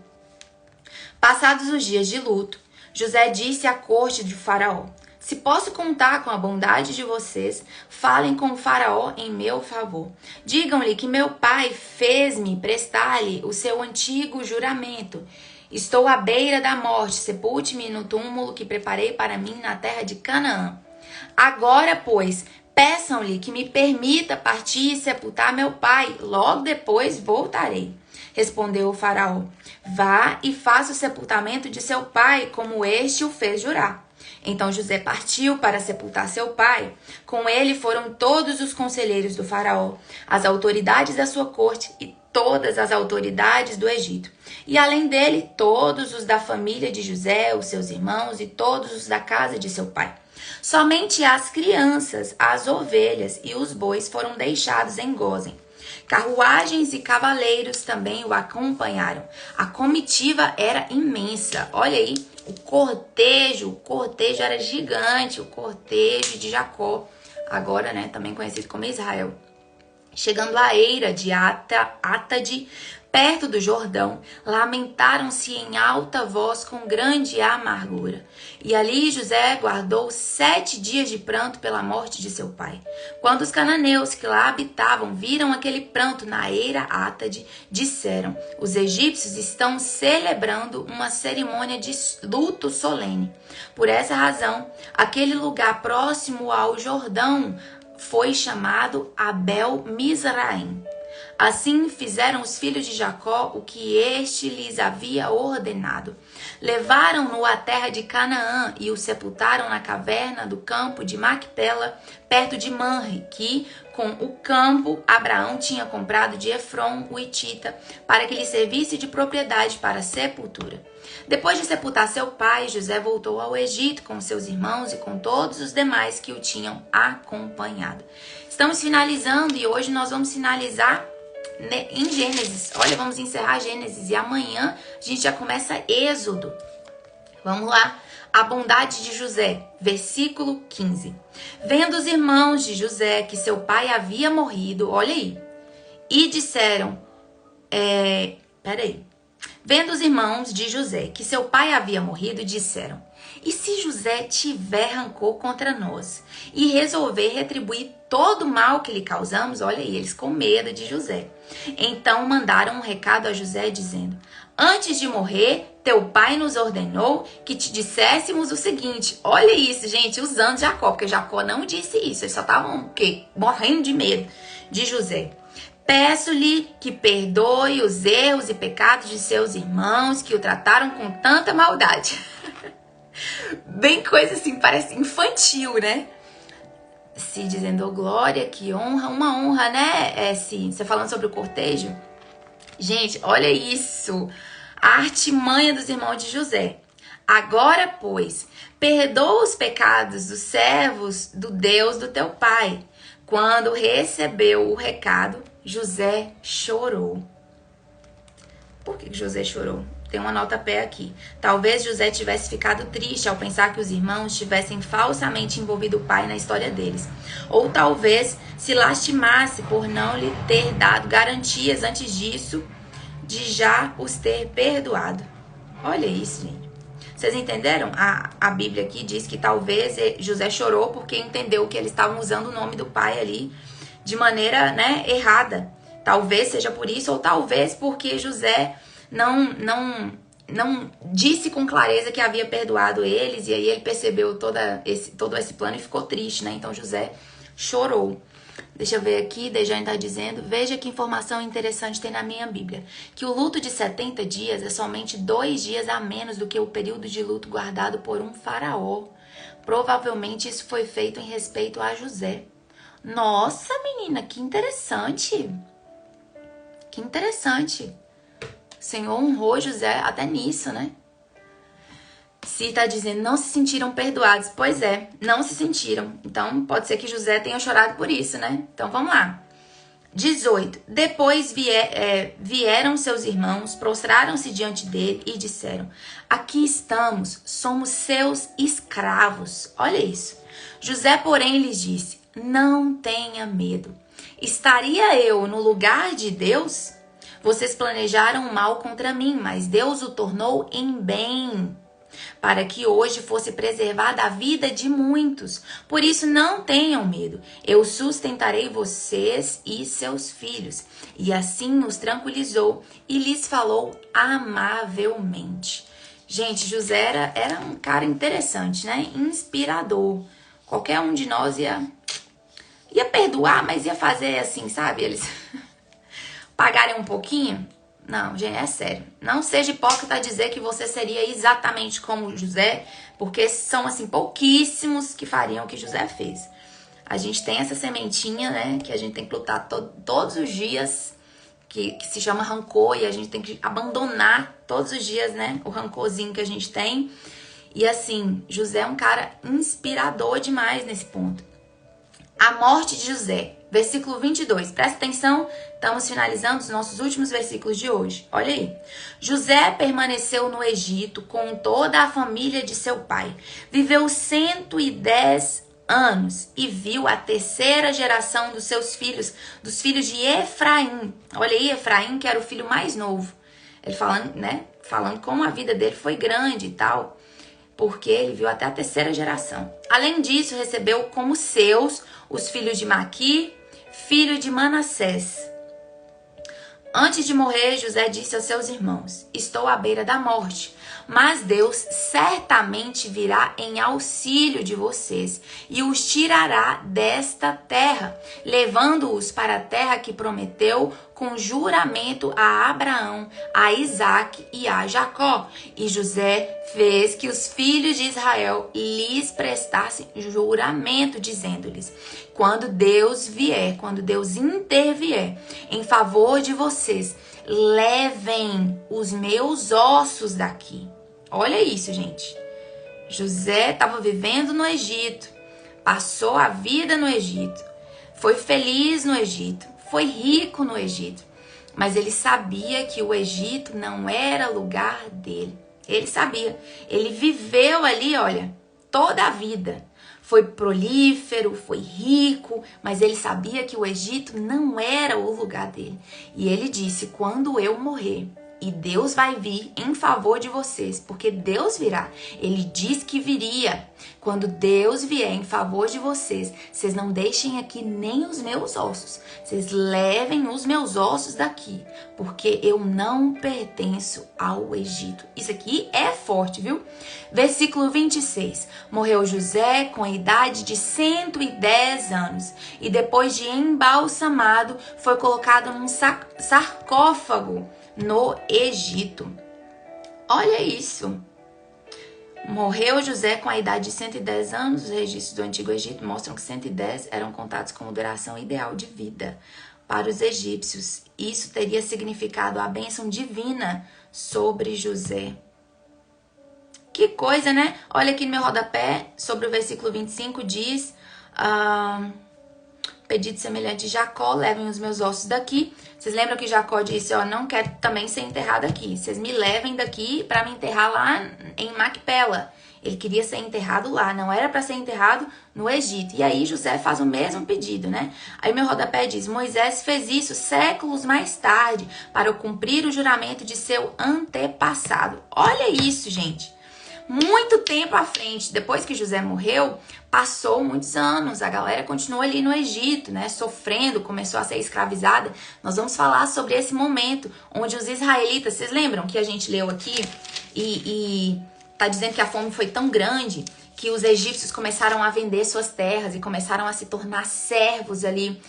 Passados os dias de luto, José disse à corte de Faraó: se posso contar com a bondade de vocês, falem com o Faraó em meu favor. Digam-lhe que meu pai fez-me prestar-lhe o seu antigo juramento. Estou à beira da morte, sepulte-me no túmulo que preparei para mim na terra de Canaã. Agora, pois, peçam-lhe que me permita partir e sepultar meu pai. Logo depois voltarei. Respondeu o Faraó: vá e faça o sepultamento de seu pai, como este o fez jurar. Então José partiu para sepultar seu pai. Com ele foram todos os conselheiros do Faraó, as autoridades da sua corte e todas as autoridades do Egito. E além dele, todos os da família de José, os seus irmãos e todos os da casa de seu pai. Somente as crianças, as ovelhas e os bois foram deixados em Gósen. Carruagens e cavaleiros também o acompanharam. A comitiva era imensa. Olha aí, o cortejo era gigante, o cortejo de Jacó, agora, né, também conhecido como Israel. Chegando à eira de Atade, perto do Jordão, lamentaram-se em alta voz com grande amargura. E ali José guardou 7 dias de pranto pela morte de seu pai. Quando os cananeus que lá habitavam viram aquele pranto na eira Atade, disseram: os egípcios estão celebrando uma cerimônia de luto solene. Por essa razão, aquele lugar próximo ao Jordão foi chamado Abel Mizraim. Assim fizeram os filhos de Jacó o que este lhes havia ordenado. Levaram-no à terra de Canaã e o sepultaram na caverna do campo de Macpela, perto de Manre, que, com o campo, Abraão tinha comprado de Efron, o hitita, para que lhe servisse de propriedade para a sepultura. Depois de sepultar seu pai, José voltou ao Egito com seus irmãos e com todos os demais que o tinham acompanhado. Estamos finalizando e hoje nós vamos finalizar em Gênesis. Olha, vamos encerrar Gênesis e amanhã a gente já começa Êxodo. Vamos lá. A bondade de José, versículo 15. Vendo os irmãos de José que seu pai havia morrido, olha aí, e disseram, Vendo os irmãos de José que seu pai havia morrido, disseram: e se José tiver rancor contra nós e resolver retribuir todo o mal que lhe causamos? Olha aí, eles com medo de José. Então mandaram um recado a José dizendo: antes de morrer, teu pai nos ordenou que te disséssemos o seguinte. Olha isso, gente, usando Jacó, porque Jacó não disse isso. Eles só estavam o quê? Morrendo de medo de José. Peço-lhe que perdoe os erros e pecados de seus irmãos que o trataram com tanta maldade. Bem coisa assim, parece infantil, né? Se dizendo, oh, glória, que honra, uma honra, né? Sim, você falando sobre o cortejo. Gente, olha isso. A artimanha dos irmãos de José. Agora, pois, perdoa os pecados dos servos do Deus do teu pai. Quando recebeu o recado, José chorou. Por que José chorou? Tem uma nota-pé aqui. Talvez José tivesse ficado triste ao pensar que os irmãos tivessem falsamente envolvido o pai na história deles. Ou talvez se lastimasse por não lhe ter dado garantias antes disso de já os ter perdoado. Olha isso, gente. Vocês entenderam? A Bíblia aqui diz que talvez José chorou porque entendeu que eles estavam usando o nome do pai ali de maneira, né, errada. Talvez seja por isso, ou talvez porque José não disse com clareza que havia perdoado eles, e aí ele percebeu todo esse plano e ficou triste, né? Então José chorou. Deixa eu ver aqui, Dejane está dizendo, veja que informação interessante tem na minha Bíblia, que o luto de 70 dias é somente 2 dias a menos do que o período de luto guardado por um faraó. Provavelmente isso foi feito em respeito a José. Nossa, menina, que interessante. Que interessante. O Senhor honrou José até nisso, né? Se está dizendo, não se sentiram perdoados. Pois é, não se sentiram. Então, pode ser que José tenha chorado por isso, né? Então, vamos lá. 18. Depois vieram seus irmãos, prostraram-se diante dele e disseram: aqui estamos, somos seus escravos. Olha isso. José, porém, lhes disse: não tenha medo. Estaria eu no lugar de Deus? Vocês planejaram o mal contra mim, mas Deus o tornou em bem, para que hoje fosse preservada a vida de muitos. Por isso não tenham medo. Eu sustentarei vocês e seus filhos. E assim os tranquilizou e lhes falou amavelmente. Gente, José era um cara interessante, né? Inspirador. Qualquer um de nós ia perdoar, mas ia fazer assim, sabe? Eles pagarem um pouquinho. Não, gente, é sério. Não seja hipócrita a dizer que você seria exatamente como José, porque são, assim, pouquíssimos que fariam o que José fez. A gente tem essa sementinha, né, que a gente tem que lutar todos os dias, que se chama rancor, e a gente tem que abandonar todos os dias, né, o rancorzinho que a gente tem. E, assim, José é um cara inspirador demais nesse ponto. A morte de José. Versículo 22. Presta atenção, estamos finalizando os nossos últimos versículos de hoje. Olha aí. José permaneceu no Egito com toda a família de seu pai. Viveu 110 anos e viu a terceira geração dos seus filhos, dos filhos de Efraim. Olha aí, Efraim, que era o filho mais novo. Ele falando, né? Falando como a vida dele foi grande e tal. Porque ele viu até a terceira geração. Além disso, recebeu como seus os filhos de Maqui, filho de Manassés. Antes de morrer, José disse aos seus irmãos: estou à beira da morte, mas Deus certamente virá em auxílio de vocês e os tirará desta terra, levando-os para a terra que prometeu com juramento a Abraão, a Isaque e a Jacó. E José fez que os filhos de Israel lhes prestassem juramento, dizendo-lhes: quando Deus vier, quando Deus intervier em favor de vocês, levem os meus ossos daqui. Olha isso, gente. José estava vivendo no Egito, passou a vida no Egito, foi feliz no Egito, foi rico no Egito, mas ele sabia que o Egito não era lugar dele. Ele sabia. Ele viveu ali, olha, toda a vida. Foi prolífero, foi rico, mas ele sabia que o Egito não era o lugar dele. E ele disse: quando eu morrer, e Deus vai vir em favor de vocês, porque Deus virá. Ele diz que viria. Quando Deus vier em favor de vocês, vocês não deixem aqui nem os meus ossos. Vocês levem os meus ossos daqui, porque eu não pertenço ao Egito. Isso aqui é forte, viu? Versículo 26. Morreu José com a idade de 110 anos e depois de embalsamado, foi colocado num sarcófago no Egito. Olha isso. Morreu José com a idade de 110 anos. Os registros do Antigo Egito mostram que 110 eram contados como duração ideal de vida para os egípcios. Isso teria significado a bênção divina sobre José. Que coisa, né? Olha aqui no meu rodapé, sobre o versículo 25, diz... pedido semelhante de Jacó, levem os meus ossos daqui. Vocês lembram que Jacó disse, ó, não quero também ser enterrado aqui. Vocês me levem daqui para me enterrar lá em Macpela. Ele queria ser enterrado lá, não era para ser enterrado no Egito. E aí José faz o mesmo pedido, né? Aí meu rodapé diz, Moisés fez isso séculos mais tarde para cumprir o juramento de seu antepassado. Olha isso, gente. Muito tempo à frente, depois que José morreu, passou muitos anos, a galera continuou ali no Egito, né, sofrendo, começou a ser escravizada. Nós vamos falar sobre esse momento onde os israelitas, vocês lembram que a gente leu aqui e tá dizendo que a fome foi tão grande que os egípcios começaram a vender suas terras e começaram a se tornar servos ali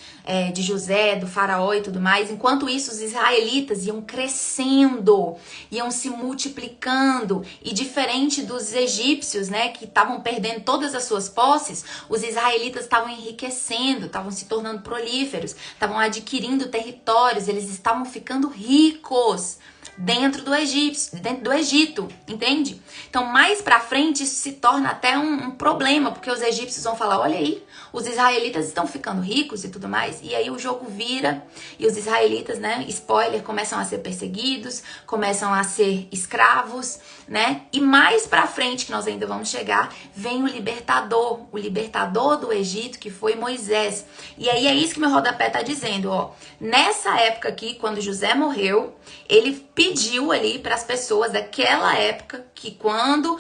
de José, do faraó e tudo mais. Enquanto isso, os israelitas iam crescendo, iam se multiplicando. E diferente dos egípcios, né, que estavam perdendo todas as suas posses, os israelitas estavam enriquecendo, estavam se tornando prolíferos, estavam adquirindo territórios, eles estavam ficando ricos. dentro do Egito, entende? Então, mais pra frente, isso se torna até um problema, porque os egípcios vão falar, olha aí, os israelitas estão ficando ricos e tudo mais, e aí o jogo vira, e os israelitas, né, spoiler, começam a ser perseguidos, começam a ser escravos, né? E mais pra frente, que nós ainda vamos chegar, vem o libertador do Egito, que foi Moisés. E aí é isso que meu rodapé tá dizendo, ó. Nessa época aqui, quando José morreu, ele pediu ali para as pessoas daquela época que quando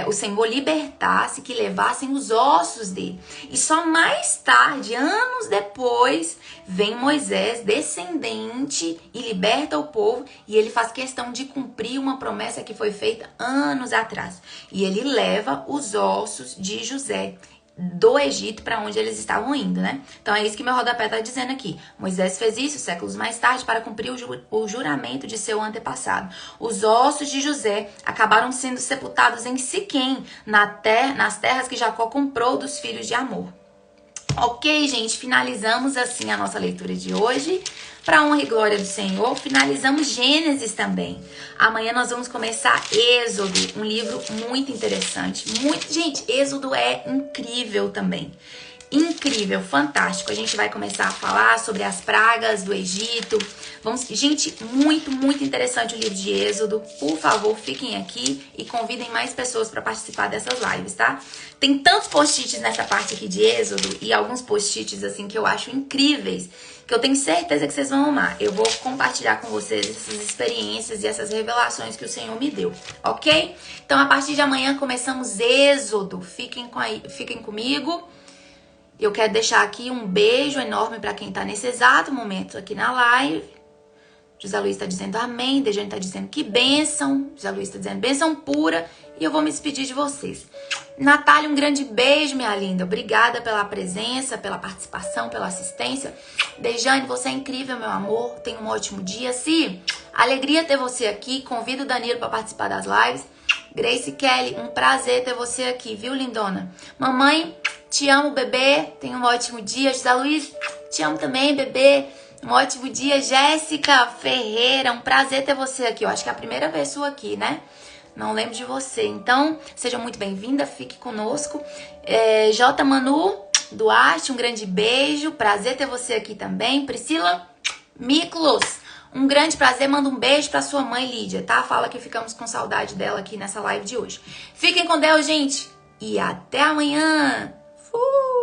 o Senhor libertasse, que levassem os ossos dele. E só mais tarde, anos depois, vem Moisés, descendente, e liberta o povo. E ele faz questão de cumprir uma promessa que foi feita anos atrás. E ele leva os ossos de José do Egito para onde eles estavam indo, né? Então é isso que meu rodapé tá dizendo aqui. Moisés fez isso séculos mais tarde para cumprir o juramento de seu antepassado. Os ossos de José acabaram sendo sepultados em Siquém, nas terras que Jacó comprou dos filhos de Amor. Ok, gente, finalizamos assim a nossa leitura de hoje. Para honra e glória do Senhor, finalizamos Gênesis também. Amanhã nós vamos começar Êxodo, um livro muito interessante. Gente, Êxodo é incrível também. Incrível, fantástico. A gente vai começar a falar sobre as pragas do Egito. Gente, muito, muito interessante o livro de Êxodo. Por favor, fiquem aqui e convidem mais pessoas para participar dessas lives, tá? Tem tantos post-its nessa parte aqui de Êxodo e alguns post-its assim que eu acho incríveis, que eu tenho certeza que vocês vão amar. Eu vou compartilhar com vocês essas experiências e essas revelações que o Senhor me deu, ok? Então, a partir de amanhã começamos Êxodo. Fiquem comigo. Eu quero deixar aqui um beijo enorme para quem tá nesse exato momento aqui na live. José Luiz tá dizendo amém. Dejane tá dizendo que bênção. José Luiz tá dizendo bênção pura. E eu vou me despedir de vocês. Natália, um grande beijo, minha linda. Obrigada pela presença, pela participação, pela assistência. Dejane, você é incrível, meu amor. Tenha um ótimo dia. Si, alegria ter você aqui. Convido o Danilo para participar das lives. Grace Kelly, um prazer ter você aqui, viu, lindona? Mamãe, te amo, bebê. Tenha um ótimo dia. José Luiz, te amo também, bebê. Um ótimo dia. Jéssica Ferreira, um prazer ter você aqui. Eu acho que é a primeira vez sua aqui, né? Não lembro de você. Então, seja muito bem-vinda. Fique conosco. J. Manu Duarte, um grande beijo. Prazer ter você aqui também. Priscila Miklos, um grande prazer. Manda um beijo pra sua mãe, Lídia, tá? Fala que ficamos com saudade dela aqui nessa live de hoje. Fiquem com Deus, gente. E até amanhã. Fui!